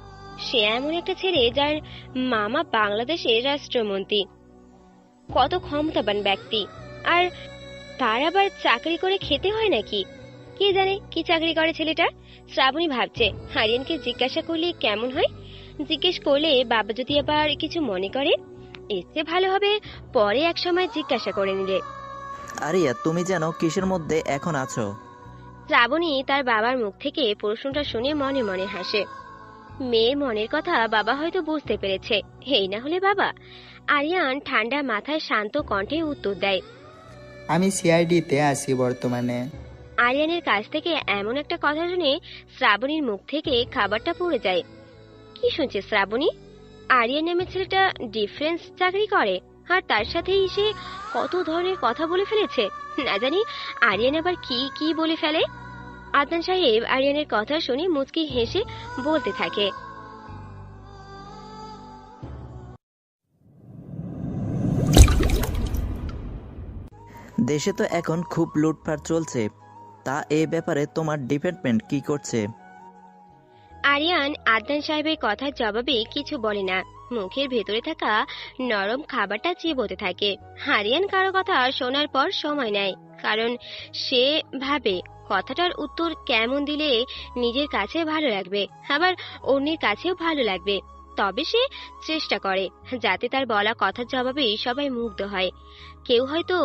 সে এমন একটা ছেলে যার মামা বাংলাদেশের রাষ্ট্রমন্ত্রী, কত ক্ষমতাবান ব্যক্তি, আর তার আবার চাকরি করে খেতে হয় নাকি? কে জানে কি চাকরি করে ছেলেটা। শ্রাবণী ভাবছে আরিয়ানকে জিজ্ঞাসা করলে কেমন হয়। জিজ্ঞেস করলে বাবা যদি আবার কিছু মনে করে, এর চেয়ে ভালো হবে পরে এক সময় জিজ্ঞাসা করে নিলে। আরিয়া, তুমি যেন কিসের মধ্যে এখন আছো? শ্রাবণী তার বাবার মুখ থেকে প্রশ্নটা শুনে মনে মনে হাসে। মেয়ের মনের কথা বাবা হয়তো বুঝতে পেরেছে, এই না হলে বাবা। আরিয়ান ঠান্ডা মাথায় শান্ত কণ্ঠে উত্তর দেয়, আমি সিআইডিতে আছি বর্তমানে। আরিয়ানের কাছ থেকে এমন একটা কথা শুনে শ্রাবণীর মুখ থেকে খাবারটা পড়ে যায়। কি শুনছে শ্রাবণী? আরিয়ান নামের ছেলেটা ডিফেন্স চাকরি করে, আর তার সাথেই সে কত ধরনের কথা বলে ফেলেছে। না জানি আরিয়ান আবার কি কি বলে ফেলে। আদনান সাহেব আরিয়ানের কথা শুনে মুচকি হেসে বলতে থাকে, দেশে তো এখন খুব লুটপাট চলছে, তা এই ব্যাপারে তোমার ডিপার্টমেন্ট কি করছে? আরিয়ান আদনান সাহেবের কথার জবাবে কিছু বলে না, মুখের ভেতরে থাকা নরম খাবারটা চিবোতে থাকে। আরিয়ান কারো কথা শোনার পর সময় নেয়, কারণ সে ভাবে কথাটার উত্তর কেমন দিলে নিজের কাছে ভালো লাগবে, আবার অন্যের কাছেও ভালো লাগবে। তবে সে চেষ্টা করে যাতে তার বলা কথার জবাবে সবাই মুগ্ধ হয়। কেউ হয়তো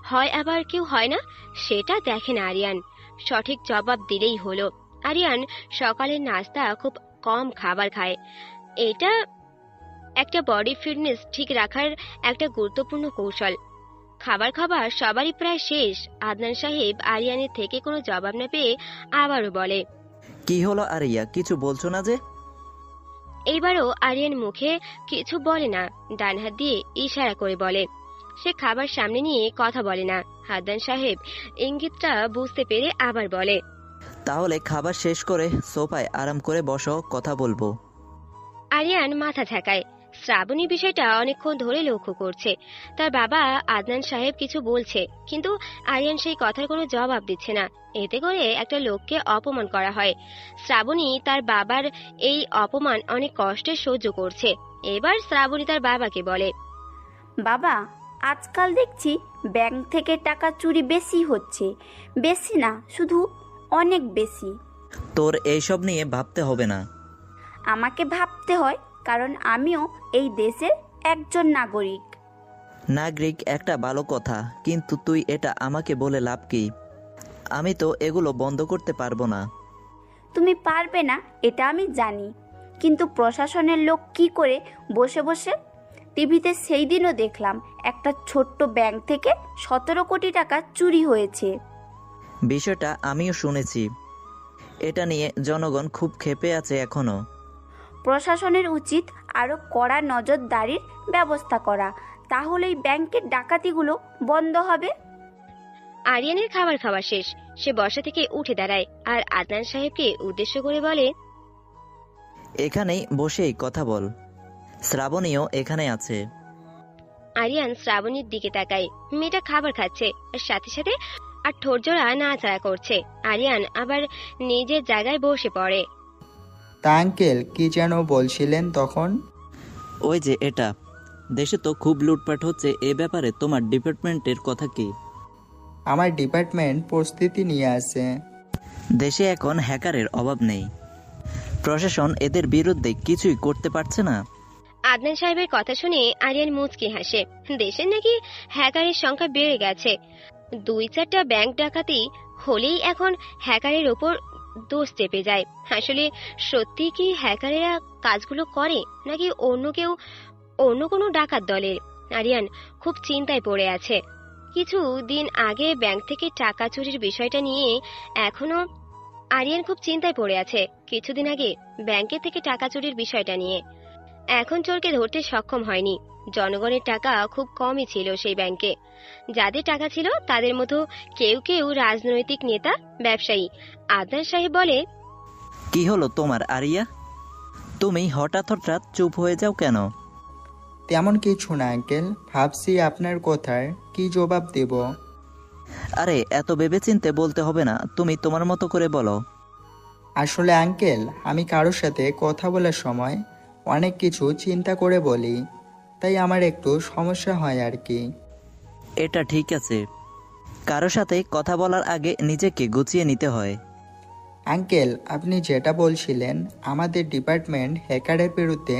হয়, আবার কেউ হয় না, সেটা দেখে না আরিয়ান। সঠিক জবাব দিলেই হলো। আরিয়ান সকালের নাস্তা খুব কম খাবার খায়। এটা একটা বডি ফিটনেস ঠিক রাখার একটা গুরুত্বপূর্ণ কৌশল। খাবার সবারই প্রায় শেষ। আদনান সাহেব আরিয়ানের থেকে কোনো জবাব না পেয়ে আবারও বলে, কি হলো আরিয়া, কিছু বলছো না যে? এইবারও আরিয়ান মুখে কিছু বলে না, ডান হাত দিয়ে ইশারা করে বলে। সে খাবার সামনে নিয়ে কথা বলে না। আদনান সাহেব ইঙ্গিতটা বুঝতে পেরে আবার বলে, তাহলে খাবার শেষ করে সোফায় আরাম করে বসো, কথা বলবো। আরিয়ান মাথা ঝাঁকায়। শ্রাবণী বিষয়টা অনেকক্ষণ ধরে লক্ষ্য করছে। তার বাবা আদনান সাহেব কিছু বলছে, কিন্তু আরিয়ান সেই কথার কোনো জবাব দিচ্ছে না। এতে করে একটা লোককে অপমান করা হয়। শ্রাবণী তার বাবার এই অপমান অনেক কষ্টে সহ্য করছে। এবার শ্রাবণী তার বাবাকে বলে, বাবা, আজকাল দেখছি ব্যাংক থেকে টাকা চুরি বেশি হচ্ছে। বেশি না, শুধু অনেক বেশি। তোর এইসব নিয়ে ভাবতে হবে না। আমাকে ভাবতে হয়, কারণ আমিও এই দেশের একজন নাগরিক। নাগরিক একটা ভালো কথা, কিন্তু তুই এটা আমাকে বলে লাভ কি? আমি তো এগুলো বন্ধ করতে পারবো না। তুমি পারবে না এটা আমি জানি, কিন্তু প্রশাসনের লোক কি করে বসে বসে? টিভিতে সেই দিনও দেখলাম একটা ছোট্ট ব্যাংক থেকে 17 কোটি টাকা চুরি হয়েছে। বিষয়টা আমিও শুনেছি। এটা নিয়ে জনগণ খুব ক্ষেপে আছে এখনো। প্রশাসনের উচিত আরও কড়া নজরদারির ব্যবস্থা করা, তাহলেই ব্যাংকের ডাকাতিগুলো বন্ধ হবে। আরিয়ানের খাবার শেষ। সে বসা থেকে উঠে দাঁড়ায় আর আদনান সাহেবকে উদ্দেশ্য করে বলে, এখানেই বসেই কথা বল। শ্রাবণীও এখানে আছে। আরিয়ান শ্রাবণীর দিকে তাকায়। মেয়েটা খাবার খাচ্ছে আর সাথে সাথে আর ঠোঁট জোড়া নাড়াচাড়া করছে। আরিয়ান আবার নিজের জায়গায় বসে পড়ে। তা আঙ্কেল, কি যেন বলছিলেন তখন? ওই যে এটা, দেশে তো খুব লুটপাট হচ্ছে, এ ব্যাপারে তোমার ডিপার্টমেন্টের কথা কি? আমার ডিপার্টমেন্ট প্রস্তুতি নিয়ে আছে। দেশে এখন হ্যাকারের অভাব নেই। প্রশাসন এদের বিরুদ্ধে কিছুই করতে পারছে না। আদনান সাহেবের কথা শুনে আরিয়ান মুচকি হাসে। দেশের নাকি হ্যাকারের সংখ্যা বেড়ে গেছে। 2-4টা ব্যাংক ডাকাতি হলেই এখন হ্যাকারের ওপর দোষ চেপে যায়। আসলে সত্যি কি হ্যাকারেরা কাজগুলো করে, নাকি অন্য কোনো ডাকাত দলের? আরিয়ান খুব চিন্তায় পড়ে আছে। কিছু দিন আগে ব্যাংক থেকে টাকা চুরির বিষয়টা নিয়ে এখনো আরিয়ান খুব চিন্তায় পড়ে আছে কিছুদিন আগে ব্যাংকে থেকে টাকা চুরির বিষয়টা নিয়ে। এখন চোরকে ধরতে সক্ষম হয়নি। জনগণের টাকা খুব কমই ছিল সেই ব্যাংকে। যাদের টাকা ছিল তাদের মধ্যে কেউ কেউ রাজনৈতিক নেতা, ব্যবসায়ী। আদনান সাহেব বলে, কি হলো তোমার আরিয়া? তুমি হঠাৎ হঠাৎ চুপ হয়ে যাও কেন? তেমন কিছু না আঙ্কেল, ভাবছি আপনার কথার কি জবাব দেব। আরে এত ভেবেচিন্তে বলতে হবে না, তুমি তোমার মতো করে বলো। আসলে আঙ্কেল, আমি কারোর সাথে কথা বলার সময় অনেক কিছু চিন্তা করে বলি, তাই আমার একটু সমস্যা হয় আর কি। এটা ঠিক আছে, কারো সাথে কথা বলার আগে নিজেকে গুছিয়ে নিতে হয়। আঙ্কেল, আপনি যেটা বলছিলেন আমাদের ডিপার্টমেন্ট হ্যাকারের বিরুদ্ধে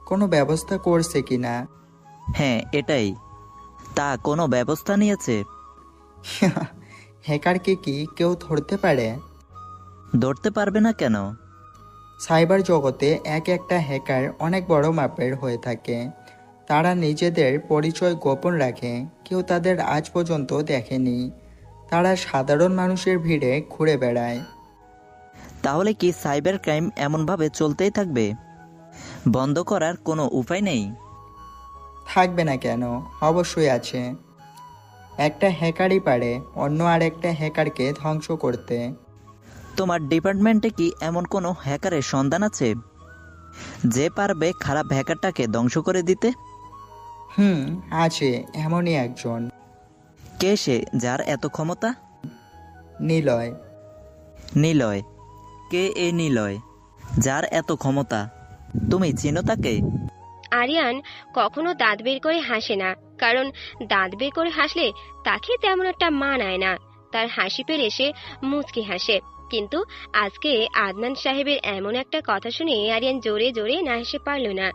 কোনো ব্যবস্থা করছে কিনা? হ্যাঁ এটাই। তা কোনো ব্যবস্থা নিয়েছে? হ্যাকারকে কি কেউ ধরতে পারে? ধরতে পারবে না কেন? সাইবার জগতে এক একটা হ্যাকার অনেক বড় মাপের হয়ে থাকে। তারা নিজেদের পরিচয় গোপন রাখে, কেউ তাদের আজ পর্যন্ত দেখেনি। তারা সাধারণ মানুষের ভিড়ে ঘুরে বেড়ায়। তাহলে কি সাইবার ক্রাইম এমনভাবে চলতেই থাকবে? বন্ধ করার কোনো উপায় নেই? থাকবে না কেন, অবশ্যই আছে। একটা হ্যাকারই পারে অন্য আর একটা হ্যাকারকে ধ্বংস করতে। তোমার ডিপার্টমেন্টে কি এমন কোনো হ্যাকারের সন্ধান আছে যে পারবে খারাপ হ্যাকারটাকে ধ্বংস করে দিতে? আছে, এমনই একজন। কে সে যার এত ক্ষমতা? নিলয়। নিলয়? কে এ নিলয় যার এত ক্ষমতা? তুমি চিনো তাকে? আরিয়ান কখনো দাঁত বের করে হাসে না, কারণ দাঁত বের করে হাসলে তাকে তেমন একটা মানায় না। তার হাসি পেলে সে মুচকি হাসে। কিন্তু আজকে আদনান সাহেবের এমন একটা কথা শুনে আরিয়ান জোরে জোরে না হেসে পারল না।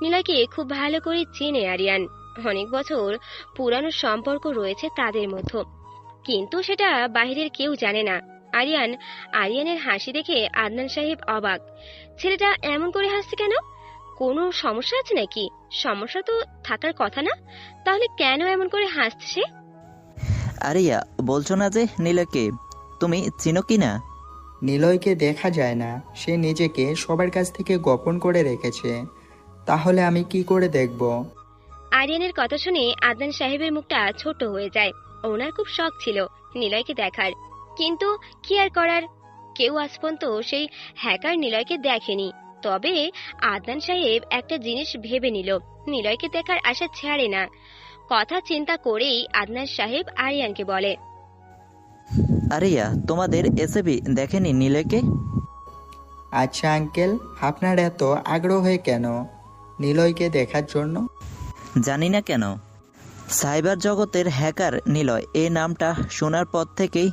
নিলয়কে খুব ভালো করে চেনে আরিয়ান। অনেক বছর পুরানো সম্পর্ক রয়েছে তাদের মধ্যে, কিন্তু সেটা বাইরের কেউ জানে না। আরিয়ানের হাসি দেখে আদনান সাহেব অবাক। ছেলেটা এমন করে হাসছে কেন? কোনো সমস্যা আছে নাকি? সমস্যা তো থাকার কথা না, তাহলে কেন এমন করে হাসছে সে? আরিয়া, বলছো না যে নিলয়কে তুমি চিনো কিনা? নিলয়কে দেখা যায় না, সে নিজেকে সবার কাছ থেকে গোপন করে রেখেছে। তাহলে আমি কি করে দেখব? আরিয়ানের কথা শুনে আদনান সাহেবের মুখটা ছোট হয়ে যায়। ওনার খুব শখ ছিল নিলয়কে দেখার, কিন্তু কি আর করার, কেউ আজ পর্যন্ত সেই হ্যাকার নিলয়কে দেখেনি। তবে আদনান সাহেব একটা জিনিস ভেবে নিল, নিলয়কে দেখার আশা ছাড়ে না। কথা চিন্তা করেই আদনান সাহেব আরিয়ানকে বলে, আরিয়া, তোমাদের এসএবি দেখেনি নিলয়কে? আচ্ছা আঙ্কেল, আপনার এত আগ্রহ কেন নিলয়কে দেখার জন্য? জানি না কেন, সাইবার জগতের হ্যাকার নিলয় এই নামটা শোনার পর থেকেই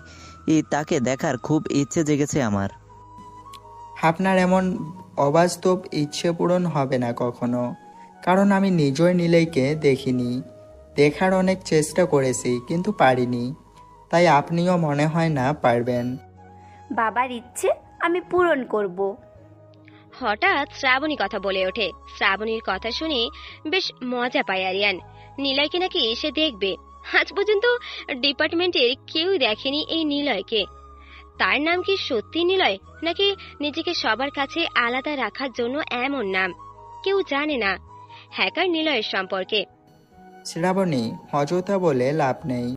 তাকে দেখার খুব ইচ্ছে জেগেছে আমার। আপনার এমন অবাস্তব ইচ্ছে পূরণ হবে না কখনো, কারণ আমি নিজেই নিলয়কে দেখিনি। দেখার অনেক চেষ্টা করেছি কিন্তু পারিনি, তাই আপনিও মনে হয় না পারবেন। বাবার ইচ্ছে আমি পূরণ করব। হঠাৎ শ্রাবণী কথা বলে ওঠে। শ্রাবণীর কথা শুনে বেশ মজা পায় আরিয়ান। নিলয়কে নাকি সে দেখবে। আজ পর্যন্ত ডিপার্টমেন্টের কেউ দেখেনি এই নিলয়কে। তার নাম কি সত্যি নিলয়, নাকি নিজেকে সবার কাছে আলাদা রাখার জন্য এমন নাম? কেউ জানে না হ্যাকার নিলয়ের সম্পর্কে। শ্রাবণী, অযথা বলে লাভ নেই।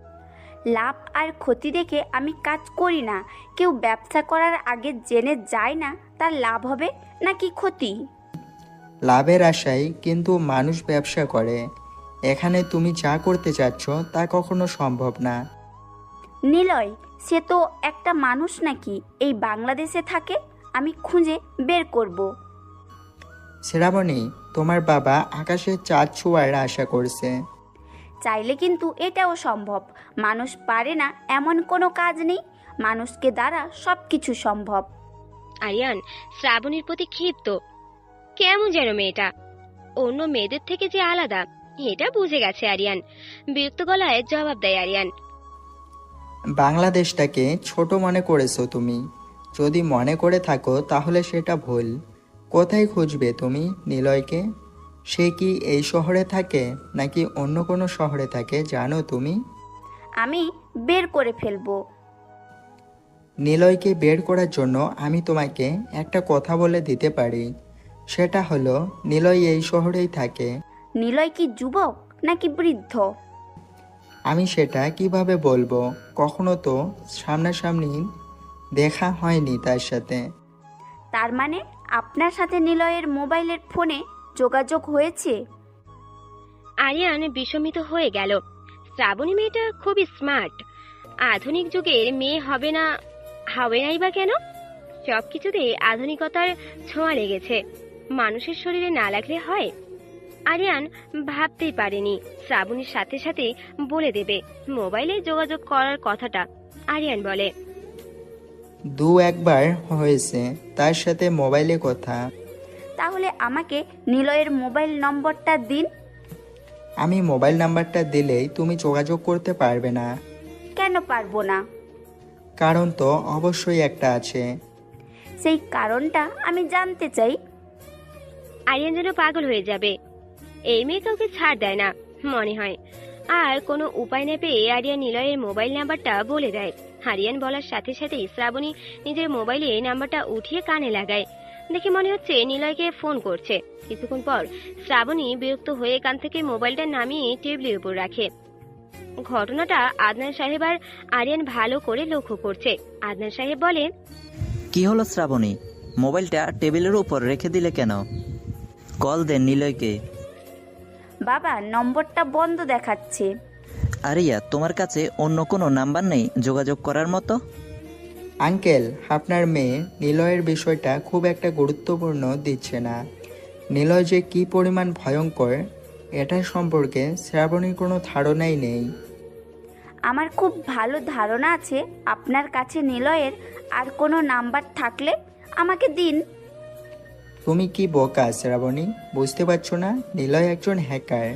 লাভ আর ক্ষতি দেখে আমি কাজ করি না। কেউ ব্যবসা করার আগে জেনে যায় না তার লাভ হবে নাকি ক্ষতি। লাভের আশায় কিন্তু মানুষ ব্যবসা করে। এখানে তুমি যা করতে চাচ্ছ তা কখনো সম্ভব না। নিলয় সে তো একটা মানুষ নাকি এই বাংলাদেশে থাকে? আমি খুঁজে বের করব। শ্রাবণী, তোমার বাবা আকাশের চাঁদ ছোঁয়ার আশা করছে। চাইলে কিন্তু এটাও সম্ভব। মানুষ পারে না এমন কোনো কাজ নেই, মানুষকে দ্বারা সব কিছু সম্ভব। আরিয়ান শ্রাবণীর প্রতি ক্ষিপ্ত। কেমন যেন মেয়েটা অন্য মেয়েদের থেকে যে আলাদা, এটা বুঝে গেছে আরিয়ান। বিরক্ত গলায় জবাব দেয় আরিয়ান, বাংলাদেশটাকে ছোট মনে করেছো তুমি। যদি মনে করে থাকো তাহলে সেটা ভুল। কোথায় খুঁজবে তুমি নিলয়কে? সে কি এই শহরে থাকে নাকি অন্য কোনো শহরে থাকে জানো তুমি? আমি বের করে ফেলবো। নিলয়কে বের করার জন্য আমি তোমাকে একটা কথা বলে দিতে পারি। সেটা হলো নিলয় এই শহরেই থাকে। নিলয় কি যুবক নাকি বৃদ্ধ? আমি সেটা কিভাবে বলবো? কখনো তো সামনাসামনি দেখা হয়নি তার সাথে। তার মানে আপনার সাথে নিলয়ের মোবাইলের ফোনে যোগাযোগ হয়েছে? আরিয়ান বিস্মিত হয়ে গেল। শ্রাবণী মেয়েটা খুবই স্মার্ট। আধুনিক যুগের মেয়ে হবে নাই বা কেন? সবকিছুতে আধুনিকতার ছোঁয়া লেগেছে। মানুষের শরীরে না লাগলে হয়? আরিয়ান ভাবতেই পারেনি শ্রাবণীর সাথে সাথে বলে দেবে মোবাইলে যোগাযোগ করার কথাটা। আরিয়ান বলে, একবার হয়েছে তার সাথে মোবাইলে কথা। তাহলে আমাকে নিলয়ের মোবাইল নম্বরটা দিন। আমি মোবাইল নাম্বারটা দিলেই তুমি যোগাযোগ করতে পারবে না। কেন পারবো না? কারণ তো অবশ্যই একটা আছে। সেই কারণটা আমি জানতে চাই। আরিয়ান যেন পাগল হয়ে যাবে। এই মেয়ে কাউকে ছাড় দেয় না মনে হয়। আর কোনো উপায় না পেয়ে আরিয়ান নিলয়ের মোবাইল নাম্বারটা বলে দেয়। আরিয়ান বলার সাথে সাথেই শ্রাবণী নিজের মোবাইলে নাম্বারটা উঠিয়ে কানে লাগায়। দেখে মনে হচ্ছে নিলয়কে ফোন করছে। কিছুক্ষণ পর শ্রাবণী বিরক্ত হয়ে কান থেকে মোবাইলটা নামিয়ে টেবিলের উপর রাখে। ঘটনাটা আদনান সাহেব আর আরিয়ান ভালো করে লক্ষ্য করছে। আদনান সাহেব বলে, কি হলো শ্রাবণী, মোবাইলটা টেবিলের উপর রেখে দিলে কেন? কল দেন নিলয়কে। বাবা, নম্বরটা বন্ধ দেখাচ্ছে। আরিয়া, তোমার কাছে অন্য কোনো নাম্বার নেই যোগাযোগ করার মতো? আঙ্কেল, আপনার মেয়ে নিলয়ের বিষয়টা খুব একটা গুরুত্বপূর্ণ দিচ্ছে না। নিলয় যে কি পরিমাণ ভয়ঙ্কর এটার সম্পর্কে শ্রাবণীর কোনো ধারণাই নেই। আমার খুব ভালো ধারণা আছে। আপনার কাছে নিলয়ের আর কোনো নাম্বার থাকলে আমাকে দিন। তুমি কি বোকা শ্রাবণী, বুঝতে পারছো না? নিলয় একজন হ্যাকার।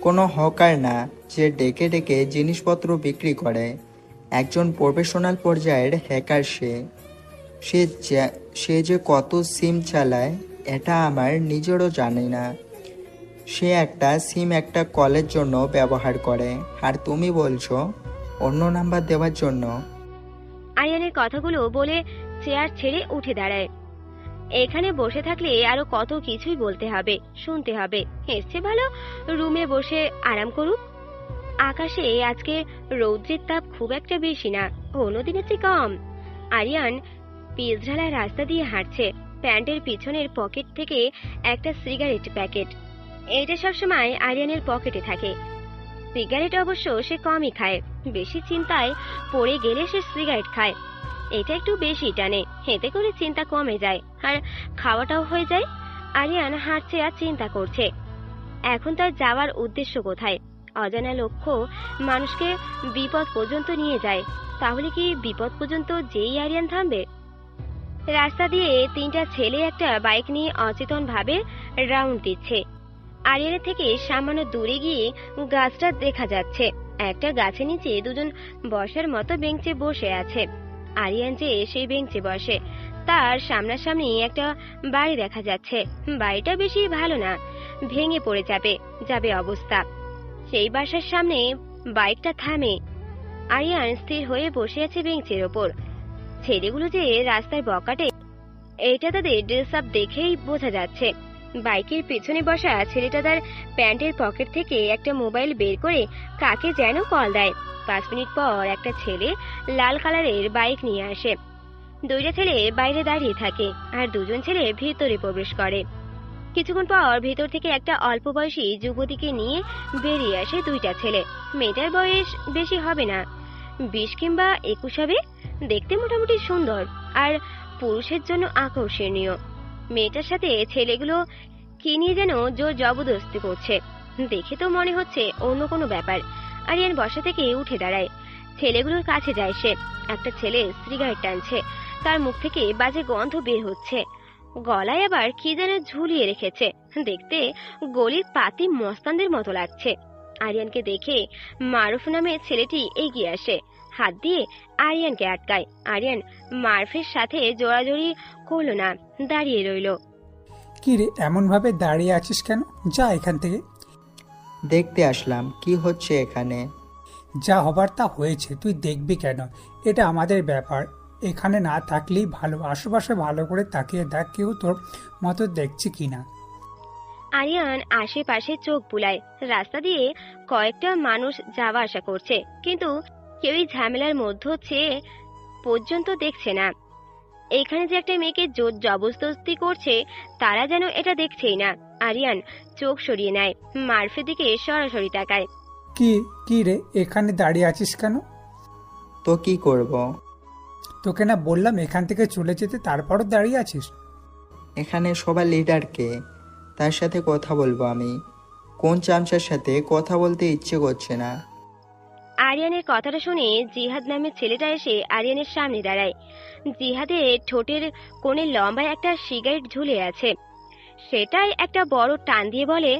কোনো হকার না যে ডেকে ডেকে জিনিসপত্র বিক্রি করে। একজন প্রফেশনাল পর্যায়ের হ্যাকার সে যে কত সিম চালায় এটা আমার নিজেরও জানি না। সে একটা সিম একটা কলের জন্য ব্যবহার করে, আর তুমি বলছো অন্য নাম্বার দেওয়ার জন্য। আরিয়ানের কথাগুলো বলে চেয়ার ছেড়ে উঠে দাঁড়ায়। এখানে বসে থাকলে আরো কত কিছুই বলতে হবে, শুনতে হবে। এর চেয়ে ভালো রুমে বসে আরাম করুক। আকাশে আজকে রৌদ্রের তাপ খুব একটা বেশি না, অন্যদিনের চেয়ে কম। আরিয়ান পিচঢালা রাস্তা দিয়ে হাঁটছে। প্যান্টের পিছনের পকেট থেকে একটা সিগারেট প্যাকেট। এটা সবসময় আরিয়ানের পকেটে থাকে। সিগারেট অবশ্য সে কমই খায়। বেশি চিন্তায় পড়ে গেলে সে সিগারেট খায়। এটা একটু বেশি টানে, এতে করে চিন্তা কমে যায় আর খাওয়াটাও হয়ে যায়। আরিয়ান হাঁটছে আর চিন্তা করছে এখন তার যাওয়ার উদ্দেশ্য কোথায়। অজানা লক্ষ্য মানুষকে বিপদ পর্যন্ত নিয়ে যায়। তাহলে কি বিপদ পর্যন্ত যেই আরিয়ান থামবে? রাস্তা দিয়ে তিনটা ছেলে একটা বাইক নিয়ে অচেতন ভাবে রাউন্ড দিচ্ছে। আরিয়ানের থেকে সামান্য দূরে গিয়ে গাছটা দেখা যাচ্ছে। একটা গাছের নিচে দুজন বসার মতো বেঞ্চে বসে আছে। আরিয়ান যে সেই বেঞ্চে বসে, তার সামনাসামনি একটা বাড়ি দেখা যাচ্ছে। বাড়িটা বেশি ভালো না, ভেঙে পড়ে যাবে অবস্থা। সেই বাসার সামনে বাইকটা থামে। আরিয়ান স্থির হয়ে বসে আছে বেঞ্চের ওপর। ছেলেগুলো যে রাস্তার বকাটে এটা তাদের ড্রেস আপ দেখেই বোঝা যাচ্ছে। বাইকের পেছনে বসা ছেলেটা তার প্যান্টের পকেট থেকে একটা মোবাইল বের করে কাকে যেন কল দেয়। 5 মিনিট পর একটা ছেলে লাল কালারের বাইক নিয়ে আসে। দুইটা ছেলে বাইরে দাঁড়িয়ে থাকে আর দুজন ছেলে ভিতরে প্রবেশ করে। কিছুক্ষণ পর ভিতর থেকে একটা অল্প বয়সী যুবতীকে নিয়ে বেরিয়ে আসে দুইটা ছেলে। মেয়েটার বয়স বেশি হবে না, 20 কিংবা 21 হবে। দেখতে মোটামুটি সুন্দর আর পুরুষের জন্য আকর্ষণীয়। মেয়েটার সাথে ছেলেগুলো কি নিয়ে যেন জোর জবরদস্তি করছে। দেখে তো মনে হচ্ছে অন্য কোনো ব্যাপার। আরিয়ান বসা থেকে উঠে দাঁড়ায়। ছেলেগুলোর কাছে যায় সে। একটা ছেলে সিগারেট টানছে, তার মুখ থেকে বাজে গন্ধ বের হচ্ছে। গলায় আবার কি যেন ঝুলিয়ে রেখেছে। দেখতে গলির পাতি মস্তানদের মতো লাগছে। আরিয়ানকে দেখে মারুফ নামে ছেলেটি এগিয়ে আসে, হাত দিয়ে আরিয়ানকে আটকায়। আরিয়ান মারুফের সাথে জোড়াজড়ি করলো না, দাঁড়িয়ে রইল। কি রে, এমন ভাবে দাঁড়িয়ে আছিস কেন? যা এখান থেকে। দেখতে আসলাম কি হচ্ছে এখানে। যা হবার তা হয়েছে, তুই দেখবি কেন? এটা আমাদের ব্যাপার। এখানে না থাকলেই ভালো। আশেপাশে ভালো করে তাকিয়ে দেখ কেউ তোর মতো দেখছে কিনা। আরিয়ান আশেপাশে চোখ বুলায়। রাস্তা দিয়ে কয়েকটা মানুষ যাওয়া আসা করছে, কিন্তু কেউই ঝামেলার মধ্য চেয়ে পর্যন্ত দেখছে না। এখানে যে একটা মেয়েকে জোর জবরদস্তি করছে, তারা যেন এটা দেখছেই না। আরিয়ান চোখ সরিয়ে নেয়, মারফের দিকে সরাসরি তাকায়। কি রে, এখানে দাঁড়িয়ে আছিস কেন? তো কি করব? তোকে না বললাম এখান থেকে চলে যেতে, তারপরও দাঁড়িয়ে আছিস? এখানে সবার লিডার কে? তার সাথে কথা বলবো আমি? কোন চামচার সাথে কথা বলতে ইচ্ছে করছে না। আরিয়ানের কথাটা শুনে জিহাদ নামের ছেলেটা এসে আরিয়ানের সামনে দাঁড়ায়। জিহাদের ঠোঁটের কোণে লম্বা একটা সিগারেট ঝুলে আছে, সেটাই একটা বড় টান দিয়ে বলে,